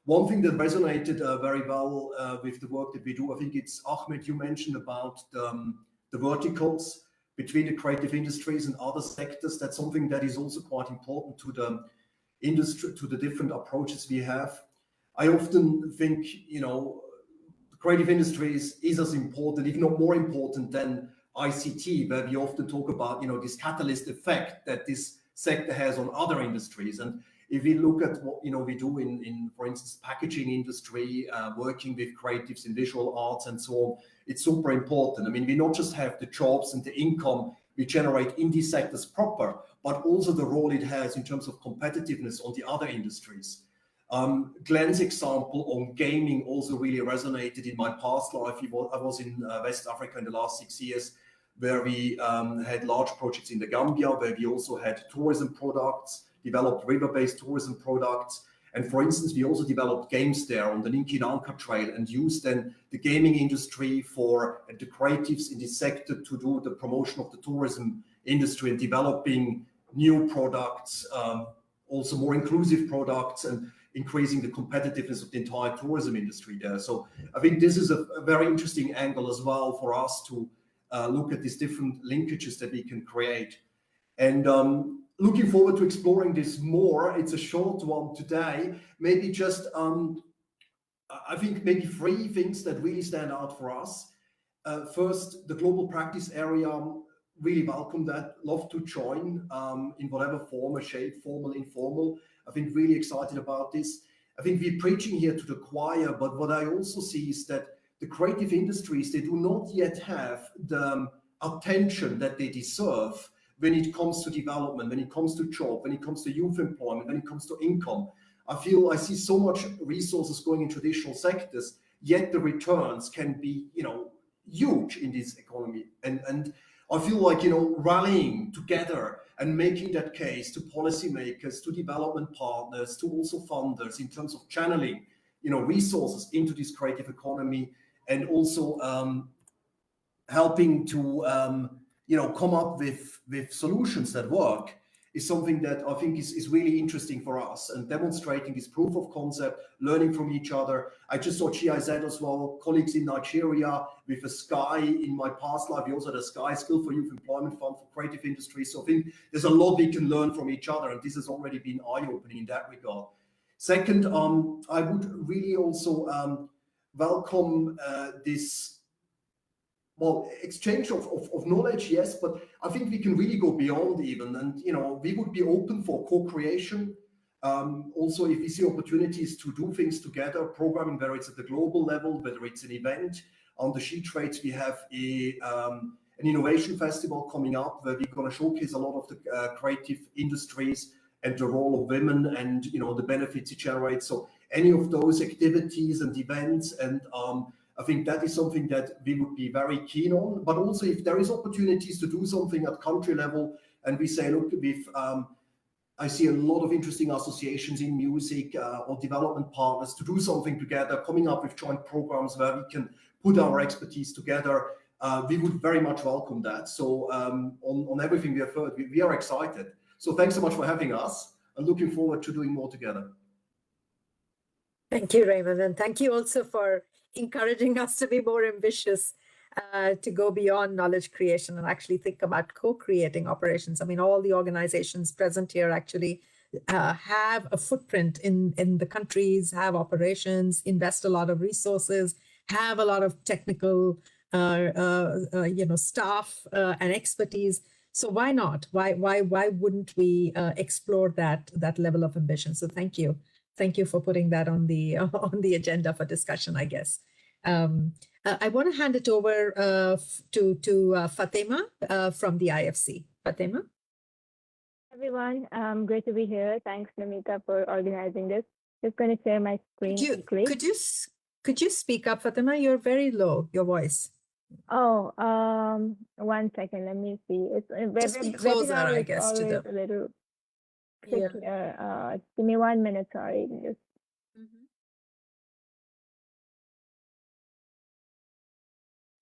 One thing that resonated very well with the work that we do, I think it's Ahmed, you mentioned about the verticals between the creative industries and other sectors. That's something that is also quite important to the industry, to the different approaches we have. I often think, creative industries is as important, if not more important than ICT, where we often talk about, this catalyst effect that this sector has on other industries. And if we look at what we do in for instance, packaging industry, working with creatives in visual arts and so on, it's super important. I mean, we not just have the jobs and the income we generate in these sectors proper, but also the role it has in terms of competitiveness on the other industries. Glenn's example on gaming also really resonated in my past life. I was in West Africa in the last 6 years, where we had large projects in the Gambia, where we also had tourism products, developed river-based tourism products. And for instance, we also developed games there on the Ninkinanka Trail and used then the gaming industry for the creatives in this sector to do the promotion of the tourism industry and developing new products, also more inclusive products, and increasing the competitiveness of the entire tourism industry there. So I think this is a very interesting angle as well for us to look at these different linkages that we can create. And looking forward to exploring this more. It's a short one today. Maybe just, I think maybe 3 things that really stand out for us. First, the global practice area, really welcome that, love to join in whatever form or shape, formal, informal. I think really excited about this. I think we're preaching here to the choir, but what I also see is that the creative industries, they do not yet have the attention that they deserve when it comes to development, when it comes to job, when it comes to youth employment, when it comes to income. I see so much resources going in traditional sectors, yet the returns can be, huge in this economy. And I feel like, rallying together and making that case to policymakers, to development partners, to also funders in terms of channeling, resources into this creative economy, and also helping to, come up with solutions that work, is something that I think is really interesting for us, and demonstrating this proof of concept, learning from each other. I just saw GIZ as well, colleagues in Nigeria with a Sky. In my past life, we also had a Sky Skill for Youth Employment Fund for creative industry. So I think there's a lot we can learn from each other, and this has already been eye-opening in that regard. Second, I would really also welcome this exchange of knowledge, yes, but I think we can really go beyond even, and we would be open for co-creation. Also, if we see opportunities to do things together, programming, whether it's at the global level, whether it's an event. On the She Trades, we have an innovation festival coming up where we're going to showcase a lot of the creative industries and the role of women, and the benefits it generates. So any of those activities and events, and I think that is something that we would be very keen on. But also, if there is opportunities to do something at country level, and we say, look, I see a lot of interesting associations in music or development partners to do something together, coming up with joint programs where we can put our expertise together. We would very much welcome that. So on everything we have heard, we are excited. So thanks so much for having us, and looking forward to doing more together. Thank you, Raymond. And thank you also for encouraging us to be more ambitious, to go beyond knowledge creation and actually think about co-creating operations. I mean, all the organizations present here actually have a footprint in the countries, have operations, invest a lot of resources, have a lot of technical staff and expertise. So why not? Why wouldn't we explore that level of ambition? So thank you. Thank you for putting that on the agenda for discussion, I guess. I want to hand it over to Fatima from the IFC. Fatima? Everyone, great to be here. Thanks, Namita, for organizing this. Just going to share my screen quickly. Could you speak up, Fatima? You're very low, your voice. Oh, 1 second. Let me see. Just be closer, I guess, to the... A little tricky. Give me 1 minute, sorry. Just...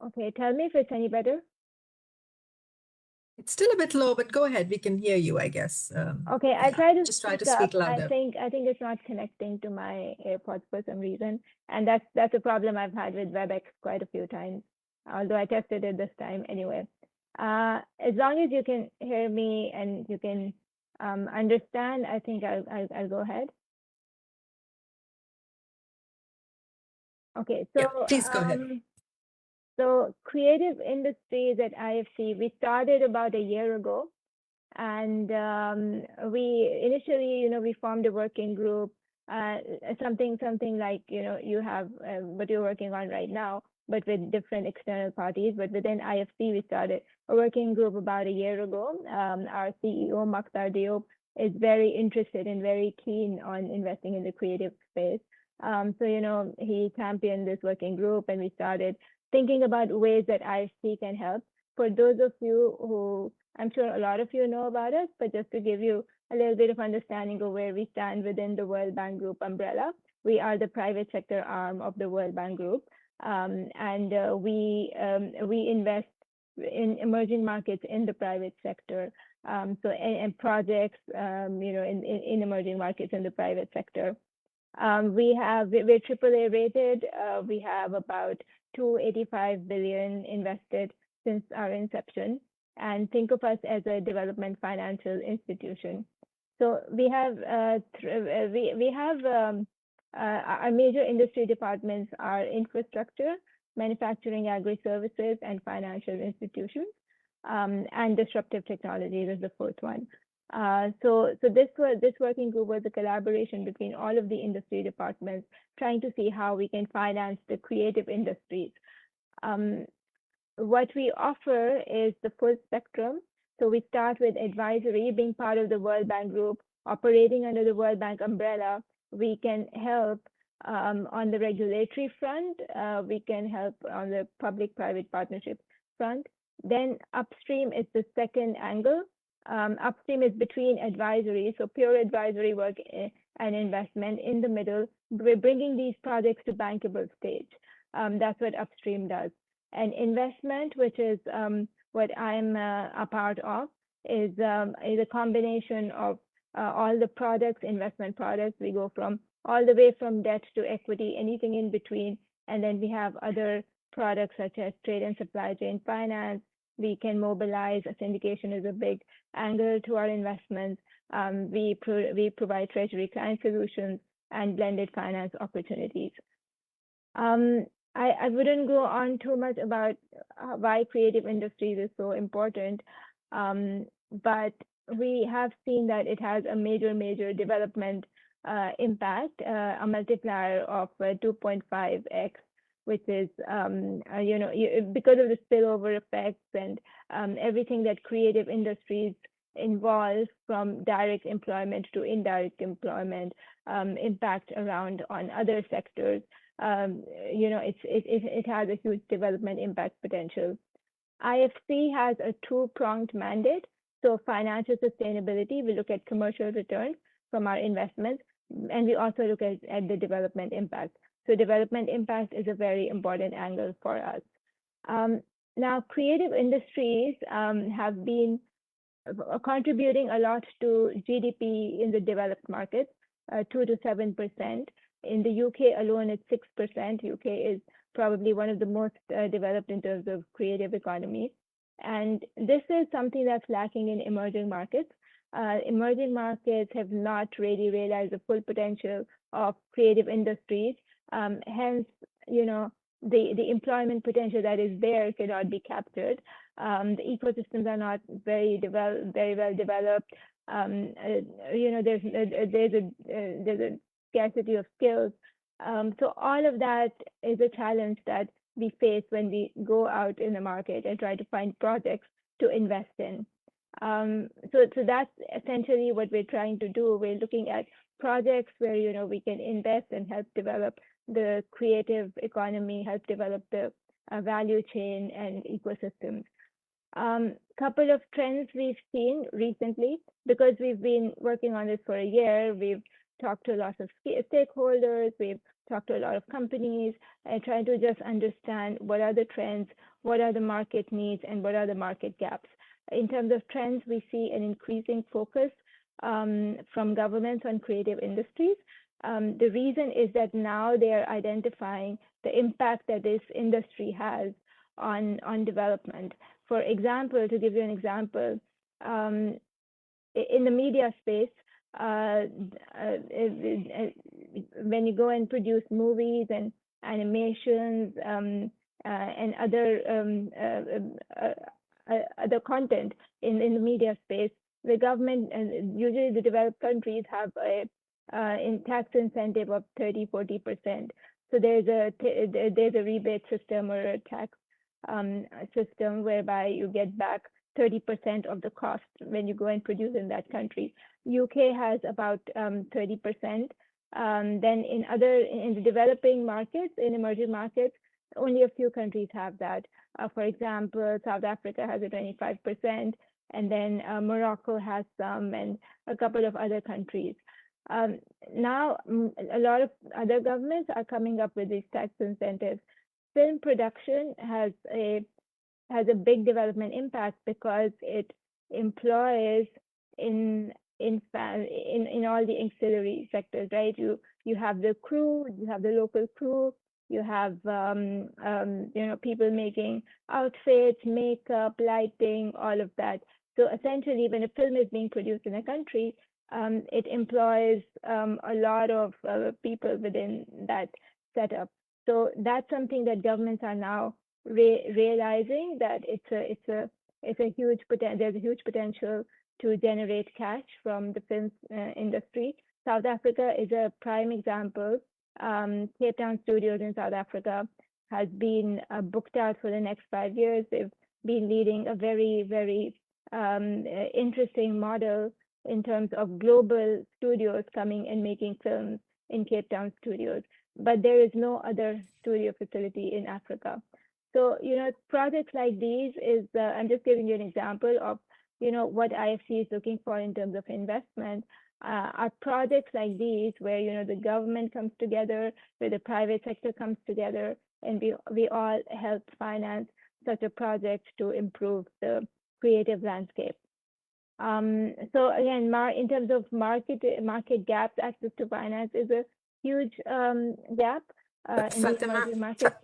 Okay, tell me if it's any better. It's still a bit low, but go ahead. We can hear you, I guess. Okay, I try to just try to speak louder. I think it's not connecting to my AirPods for some reason, and that's a problem I've had with WebEx quite a few times. Although I tested it this time anyway. As long as you can hear me and you can understand, I think I'll go ahead. Okay, so yeah, please go ahead. So creative industries at IFC, we started about a year ago, and we initially, we formed a working group, something like, you have what you're working on right now, but with different external parties. But within IFC, we started a working group about a year ago. Our CEO, Makhtar Diop, is very interested and very keen on investing in the creative space. So, he championed this working group, and we started thinking about ways that IFC can help. For those of you who, I'm sure a lot of you know about us, but just to give you a little bit of understanding of where we stand within the World Bank Group umbrella, we are the private sector arm of the World Bank Group. We invest in emerging markets in the private sector. And projects, in emerging markets in the private sector. We're AAA rated. We have about $285 billion invested since our inception, and think of us as a development financial institution. So we have our major industry departments are infrastructure, manufacturing, agri-services, and financial institutions, and disruptive technologies is the fourth one. So this working group was a collaboration between all of the industry departments, trying to see how we can finance the creative industries. What we offer is the full spectrum. So we start with advisory, being part of the World Bank Group, operating under the World Bank umbrella. We can help on the regulatory front. We can help on the public-private partnership front. Then upstream is the second angle. Upstream is between advisory, so pure advisory work and investment. In the middle, we're bringing these projects to bankable stage. That's what upstream does. And investment, which is what I'm a part of, is a combination of all the products, investment products. We go from all the way from debt to equity, anything in between. And then we have other products such as trade and supply chain finance. We can mobilize. Syndication is a big angle to our investments. We provide treasury client solutions and blended finance opportunities. I wouldn't go on too much about why creative industries is so important, but we have seen that it has a major development impact, a multiplier of 2.5x, which is, because of the spillover effects and everything that creative industries involve, from direct employment to indirect employment, impact around on other sectors. It has a huge development impact potential. IFC has a two-pronged mandate. So financial sustainability, we look at commercial returns from our investments, and we also look at the development impact. So development impact is a very important angle for us. Now, creative industries have been contributing a lot to GDP in the developed markets, 2 to 7%. In the UK alone, it's 6%. UK is probably one of the most developed in terms of creative economy. And this is something that's lacking in emerging markets. Emerging markets have not really realized the full potential of creative industries. Hence, the employment potential that is there cannot be captured. The ecosystems are not very well developed. There's a scarcity of skills. So all of that is a challenge that we face when we go out in the market and try to find projects to invest in. So that's essentially what we're trying to do. We're looking at projects where we can invest and help develop the creative economy, help develop the value chain and ecosystems. Couple of trends we've seen recently, because we've been working on this for a year. We've talked to lots of stakeholders, we've talked to a lot of companies, and trying to just understand what are the trends, what are the market needs, and what are the market gaps. In terms of trends, we see an increasing focus from governments on creative industries. The reason is that now they are identifying the impact that this industry has on development. For example, to give you an example, in the media space, when you go and produce movies and animations and other content in the media space, the government and usually the developed countries have a tax incentive of 30–40%. So there's a rebate system or a tax system whereby you get back 30% of the cost when you go and produce in that country. UK has about 30%. Then in the developing markets, in emerging markets, only a few countries have that. For example, South Africa has a 25%, and then Morocco has some, and a couple of other countries. Now, a lot of other governments are coming up with these tax incentives. Film production has a big development impact because it employs in all the ancillary sectors, right? You have the crew, you have the local crew, You have people making outfits, makeup, lighting, all of that. So essentially, when a film is being produced in a country, it employs a lot of people within that setup. So that's something that governments are now realizing, that it's a huge there's a huge potential to generate cash from the film industry. South Africa is a prime example. Cape Town Studios in South Africa has been booked out for the next 5 years. They've been leading a very, very interesting model in terms of global studios coming and making films in Cape Town Studios. But there is no other studio facility in Africa. So, projects like these I'm just giving you an example of, what IFC is looking for in terms of investment. Are projects like these where, the government comes together, where the private sector comes together, and we all help finance such a project to improve the creative landscape. So again, in terms of market gaps, access to finance is a huge gap in the emerging markets.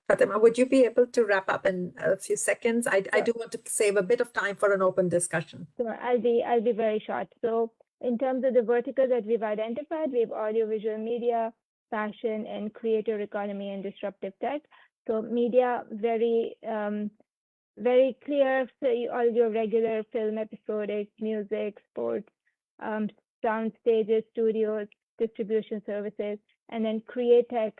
Fatima, would you be able to wrap up in a few seconds? I do want to save a bit of time for an open discussion. Sure, I'll be very short. So in terms of the verticals that we've identified, we have audiovisual media, fashion, and creator economy and disruptive tech. So media, very clear, so all your regular film episodic, music, sports, sound stages, studios, distribution services, and then create tech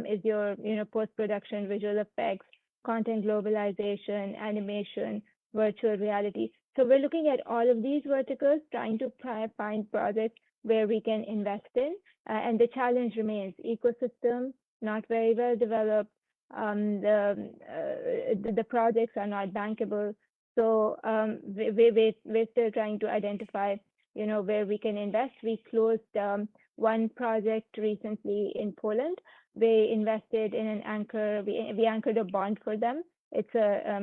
is your post-production, visual effects, content globalization, animation, virtual reality. So we're looking at all of these verticals, trying to find projects where we can invest in, and the challenge remains ecosystem, not very well developed. The projects are not bankable. So we're still trying to identify, where we can invest. We closed one project recently in Poland. They invested in an anchor. We anchored a bond for them. It's a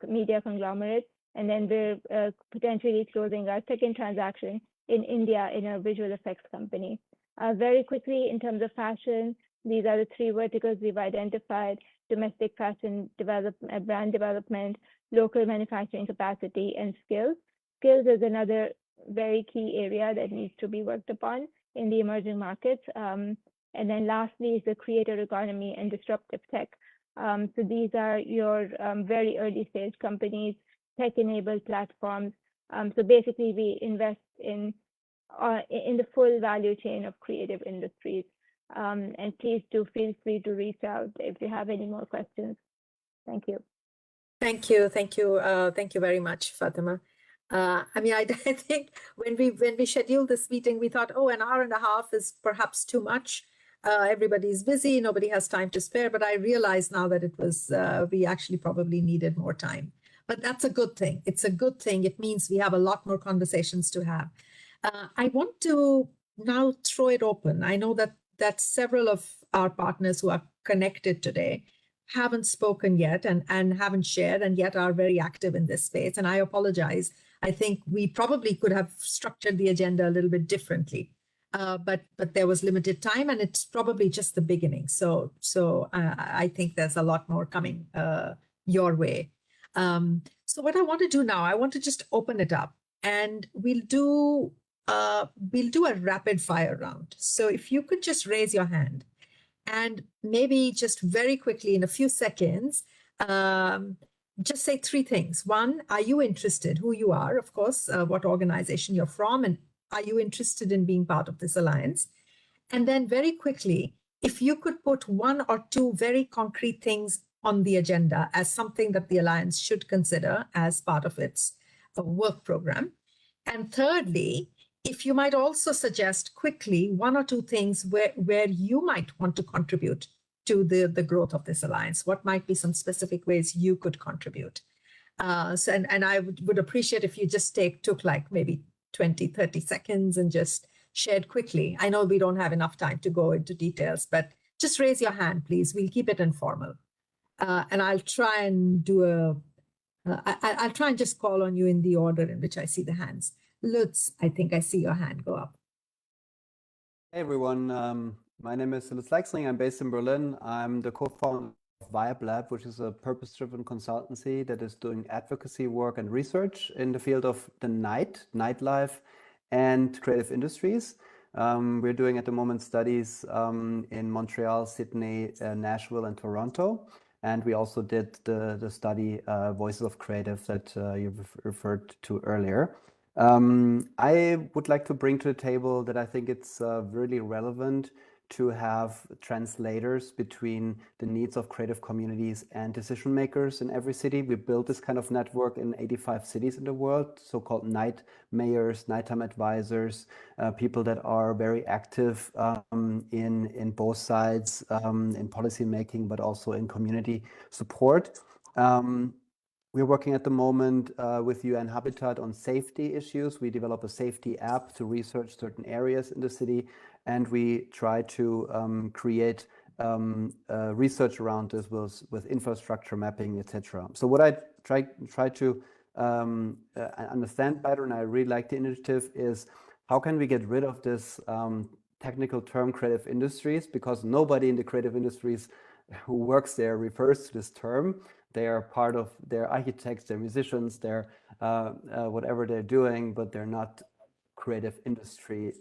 media conglomerate, and then we're potentially closing our second transaction in India in a visual effects company. Very quickly, in terms of fashion, these are the three verticals we've identified: domestic fashion development, brand development, local manufacturing capacity, and skills. Skills is another very key area that needs to be worked upon in the emerging markets. And then lastly is the creator economy and disruptive tech. So these are your very early stage companies, tech-enabled platforms. So basically, we invest in the full value chain of creative industries. And please do feel free to reach out if you have any more questions. Thank you. Thank you very much, Fatima. I think when we scheduled this meeting, we thought, an hour and a half is perhaps too much. Everybody's busy, nobody has time to spare. But I realize now that it was we actually probably needed more time. But that's a good thing. It's a good thing. It means we have a lot more conversations to have. I want to now throw it open. I know that several of our partners who are connected today haven't spoken yet and haven't shared, and yet are very active in this space. And I apologize. I think we probably could have structured the agenda a little bit differently, but there was limited time, and it's probably just the beginning. So I think there's a lot more coming your way. So what I want to do now, I want to just open it up, and we'll do a rapid fire round. So if you could just raise your hand, and maybe just very quickly in a few seconds, just say three things. One, are you interested? Who you are, of course, what organization you're from, and are you interested in being part of this alliance? And then very quickly, if you could put one or two very concrete things on the agenda as something that the alliance should consider as part of its work program. And thirdly, if you might also suggest quickly one or two things where you might want to contribute to the growth of this alliance. What might be some specific ways you could contribute? And I would appreciate if you just took like maybe 20, 30 seconds and just shared quickly. I know we don't have enough time to go into details, but just raise your hand, please. We'll keep it informal. And I'll try and I'll try and just call on you in the order in which I see the hands. Lutz, I think I see your hand go up. Hey everyone, My name is Lutz Leixling. I'm based in Berlin. I'm the co-founder of Vibe Lab, which is a purpose-driven consultancy that is doing advocacy work and research in the field of the nightlife, and creative industries. We're doing at the moment studies in Montreal, Sydney, Nashville, and Toronto. And we also did the study Voices of Creative that you've referred to earlier. I would like to bring to the table that I think it's really relevant to have translators between the needs of creative communities and decision makers in every city. We built this kind of network in 85 cities in the world, so-called night mayors, nighttime advisors, people that are very active in both sides, in policy making, but also in community support. We're working at the moment with UN Habitat on safety issues. We develop a safety app to research certain areas in the city, and we try to create research around this with infrastructure mapping, etc. So what I try to understand better, and I really like the initiative, is how can we get rid of this technical term creative industries, because nobody in the creative industries who works there refers to this term. They are part of, they're architects, they're musicians, they're whatever they're doing, but they're not creative industry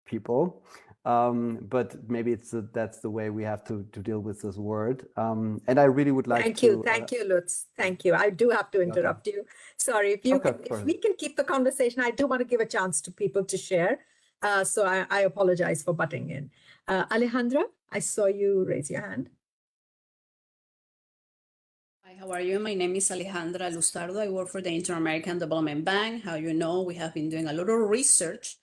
people. But maybe that's the way we have to deal with this word. And I really would like Thank you, Lutz. Thank you. I do have to interrupt you. Sorry, if we can keep the conversation, I do want to give a chance to people to share. So I apologize for butting in. Alejandra, I saw you raise your hand. Hi, how are you? My name is Alejandra Lustardo. I work for the Inter-American Development Bank. How you know, we have been doing a lot of research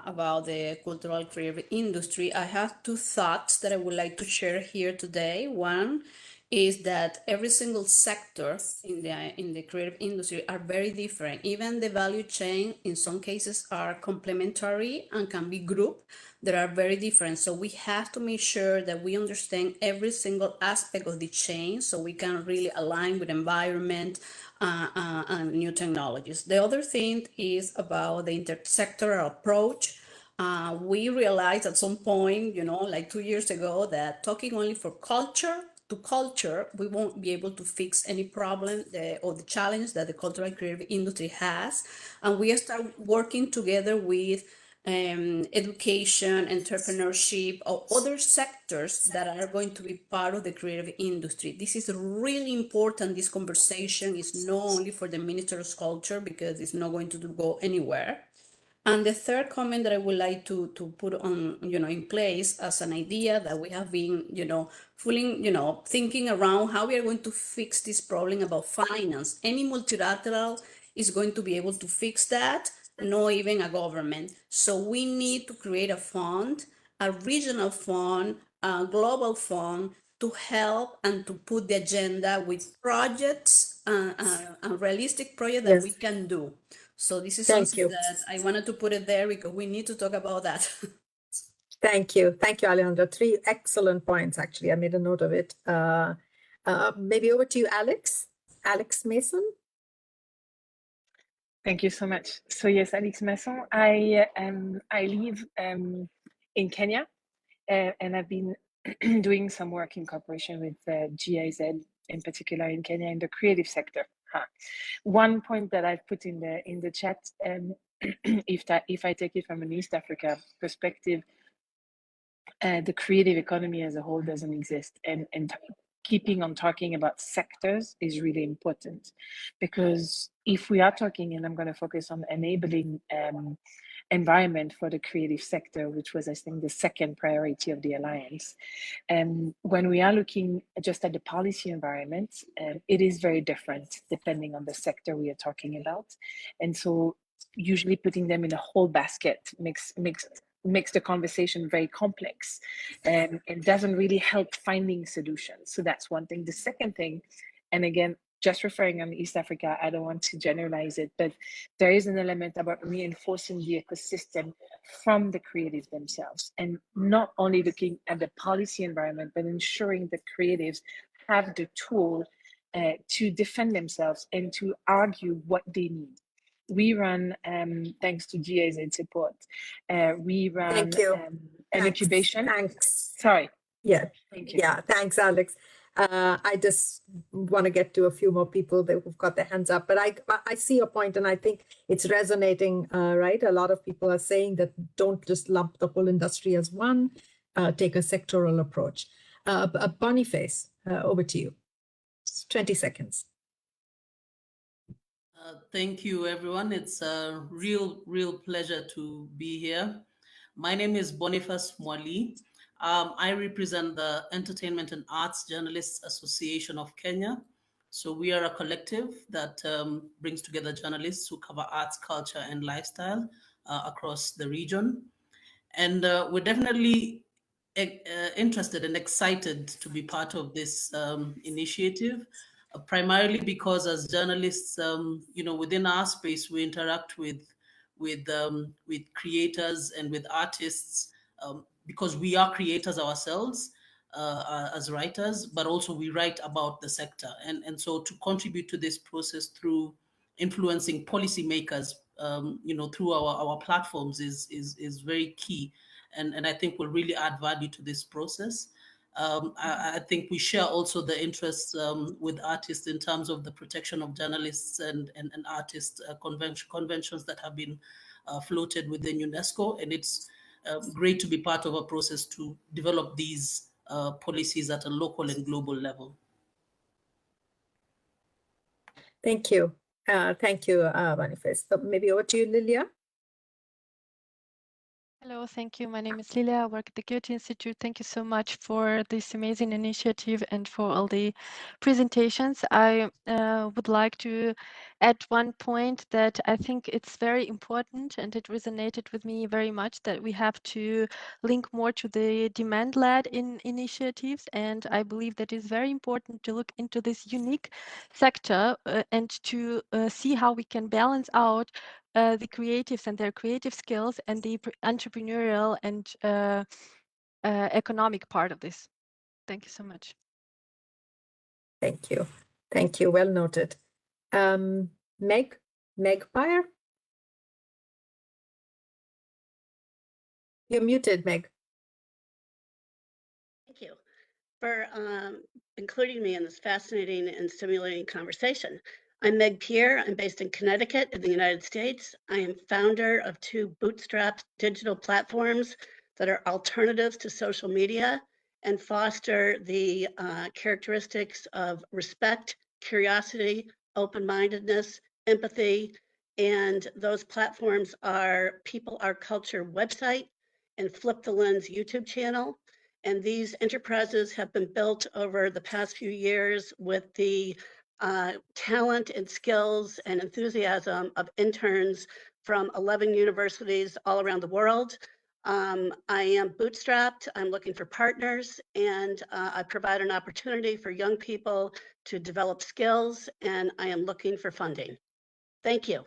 about the cultural creative industry. I have two thoughts that I would like to share here today. One is that every single sector in the creative industry are very different. Even the value chain in some cases are complementary and can be grouped that are very different. So we have to make sure that we understand every single aspect of the chain so we can really align with environment and new technologies. The other thing is about the intersectoral approach. We realized at some point, like 2 years ago, that talking only for culture to culture, we won't be able to fix any problem or the challenge that the cultural creative industry has. And we start working together with education, entrepreneurship, or other sectors that are going to be part of the creative industry. This is really important. This conversation is not only for the Minister of Culture, because it's not going to go anywhere. And the third comment that I would like to put on, in place as an idea that we have been, thinking around how we are going to fix this problem about finance. Any multilateral is going to be able to fix that, not even a government. So we need to create a fund, a regional fund, a global fund to help and to put the agenda with projects and realistic projects that we can do. So this is something that I wanted to put it there because we need to talk about that. Thank you. Thank you, Alejandra. 3 excellent points, actually. I made a note of it. Maybe over to you, Alex. Alex Mason. Thank you so much. So yes, Alex Masson. I live in Kenya, and I've been doing some work in cooperation with GIZ, in particular in Kenya, in the creative sector. One point that I've put in the chat, if I take it from an East Africa perspective, the creative economy as a whole doesn't exist, and keeping on talking about sectors is really important, because if we are talking, and I'm going to focus on enabling environment for the creative sector, which was, I think, the second priority of the Alliance. When we are looking just at the policy environment, it is very different depending on the sector we are talking about. And so usually putting them in a whole basket makes the conversation very complex, and it doesn't really help finding solutions. So that's one thing. The second thing, and again, just referring on East Africa, I don't want to generalize it, but there is an element about reinforcing the ecosystem from the creatives themselves, and not only looking at the policy environment, but ensuring that creatives have the tool to defend themselves and to argue what they need. We run, thanks to GIZ support, we run and Thanks. incubation. Thanks. Sorry. Yeah. Thank you. Yeah. Thanks, Alex. I just want to get to a few more people that have got their hands up, but I see your point, and I think it's resonating, right? A lot of people are saying that don't just lump the whole industry as one, take a sectoral approach. Boniface, over to you. 20 seconds. Thank you, everyone. It's a real pleasure to be here. My name is Boniface Mwali. I represent the Entertainment and Arts Journalists Association of Kenya. So we are a collective that brings together journalists who cover arts, culture, and lifestyle across the region. And we're definitely interested and excited to be part of this initiative, primarily because as journalists, within our space, we interact with creators and with artists because we are creators ourselves as writers, but also we write about the sector. And so to contribute to this process through influencing policymakers, through our platforms is very key. And I think will really add value to this process. I think we share also the interests with artists in terms of the protection of journalists and artist conventions that have been floated within UNESCO. And it's great to be part of a process to develop these policies at a local and global level. Thank you. Thank you, Boniface. Maybe over to you, Lilia. Hello, thank you. My name is Lilia. I work at the Goethe Institute. Thank you so much for this amazing initiative and for all the presentations. I would like to add one point that I think it's very important, and it resonated with me very much, that we have to link more to the demand-led initiatives. And I believe that it's very important to look into this unique sector and to see how we can balance out the creatives and their creative skills and the entrepreneurial and economic part of this. Thank you so much. Thank you. Thank you. Well noted. Meg Pyer? You're muted, Meg. Thank you for including me in this fascinating and stimulating conversation. I'm Meg Pierre. I'm based in Connecticut in the United States. I am founder of 2 bootstrapped digital platforms that are alternatives to social media and foster the characteristics of respect, curiosity, open-mindedness, empathy. And those platforms are People Are Culture website and Flip the Lens YouTube channel. And these enterprises have been built over the past few years with the talent and skills and enthusiasm of interns from 11 universities all around the world. I am bootstrapped. I'm looking for partners, and I provide an opportunity for young people to develop skills, and I am looking for funding. Thank you.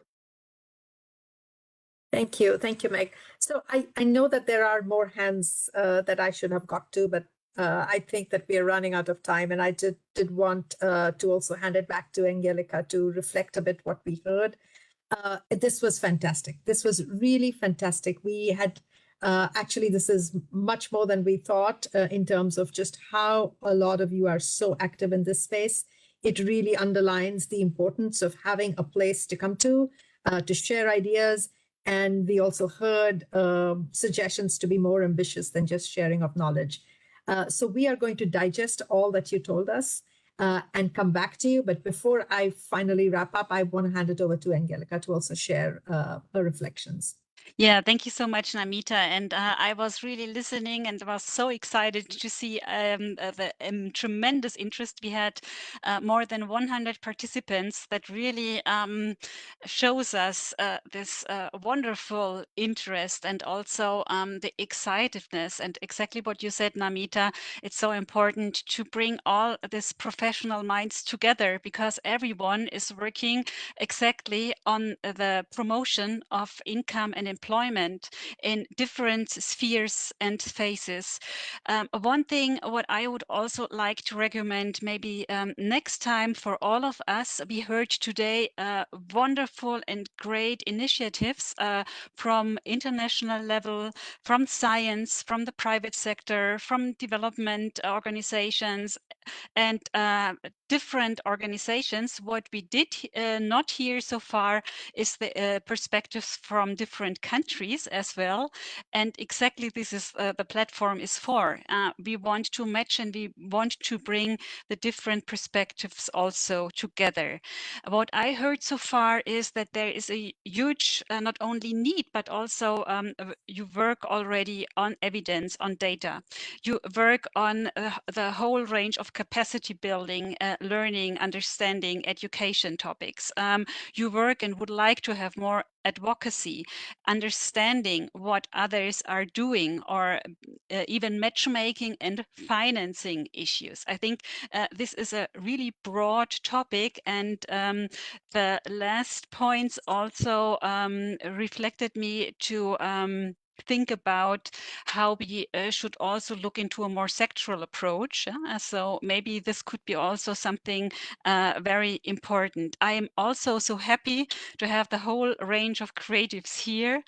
Thank you. Thank you, Meg. So I know that there are more hands that I should have got to, but I think that we are running out of time, and I did want to also hand it back to Angelica to reflect a bit what we heard. This was fantastic. This was really fantastic. We had actually, this is much more than we thought in terms of just how a lot of you are so active in this space. It really underlines the importance of having a place to come to share ideas. And we also heard suggestions to be more ambitious than just sharing of knowledge. So we are going to digest all that you told us and come back to you. But before I finally wrap up, I want to hand it over to Angelica to also share her reflections. Yeah, thank you so much, Namita. And I was really listening and was so excited to see the tremendous interest. We had more than 100 participants. That really shows us this wonderful interest and also the excitedness. And exactly what you said, Namita, it's so important to bring all these professional minds together, because everyone is working exactly on the promotion of income and employment in different spheres and phases. One thing what I would also like to recommend maybe next time for all of us, we heard today wonderful and great initiatives from international level, from science, from the private sector, from development organizations, and different organizations. What we did not hear so far is the perspectives from different countries as well. And exactly this is the platform is for. We want to match and we want to bring the different perspectives also together. What I heard so far is that there is a huge, not only need, but also you work already on evidence, on data. You work on the whole range of capacity building, learning, understanding, education topics. You work and would like to have more advocacy, understanding what others are doing, or even matchmaking and financing issues. I think this is a really broad topic, and the last points also reflected me to think about how we should also look into a more sectoral approach. So maybe this could be also something very important. I am also so happy to have the whole range of creatives here.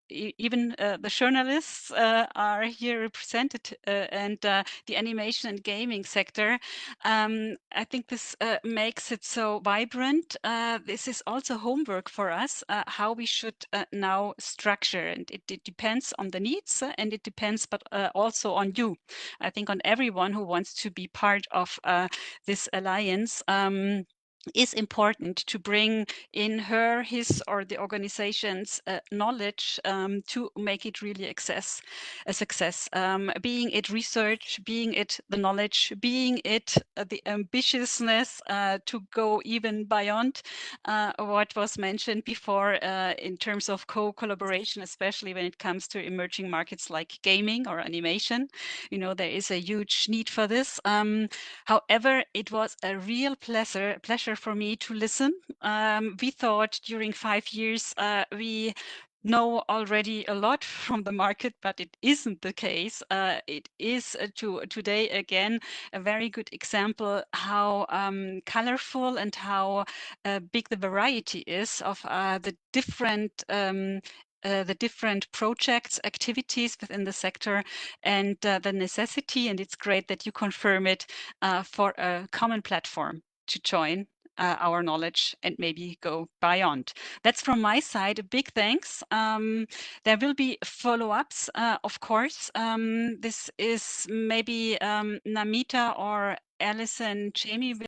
Even the journalists are here represented, and the animation and gaming sector. I think this makes it so vibrant. This is also homework for us, how we should now structure, and it depends on the needs, and it depends but also on you. I think on everyone who wants to be part of this alliance. Is important to bring in his or the organization's knowledge to make it really a success. Being it research, being it the knowledge, being it the ambitiousness to go even beyond what was mentioned before in terms of co-collaboration, especially when it comes to emerging markets like gaming or animation. You know, there is a huge need for this. However, it was a real pleasure for me to listen. We thought during 5 years we know already a lot from the market, but it isn't the case. It is today again a very good example how colorful and how big the variety is of the different projects, activities within the sector, and the necessity, and it's great that you confirm it, for a common platform to join our knowledge and maybe go beyond. That's from my side. A big thanks. There will be follow-ups, of course. This is maybe Namita or Alison, Jamie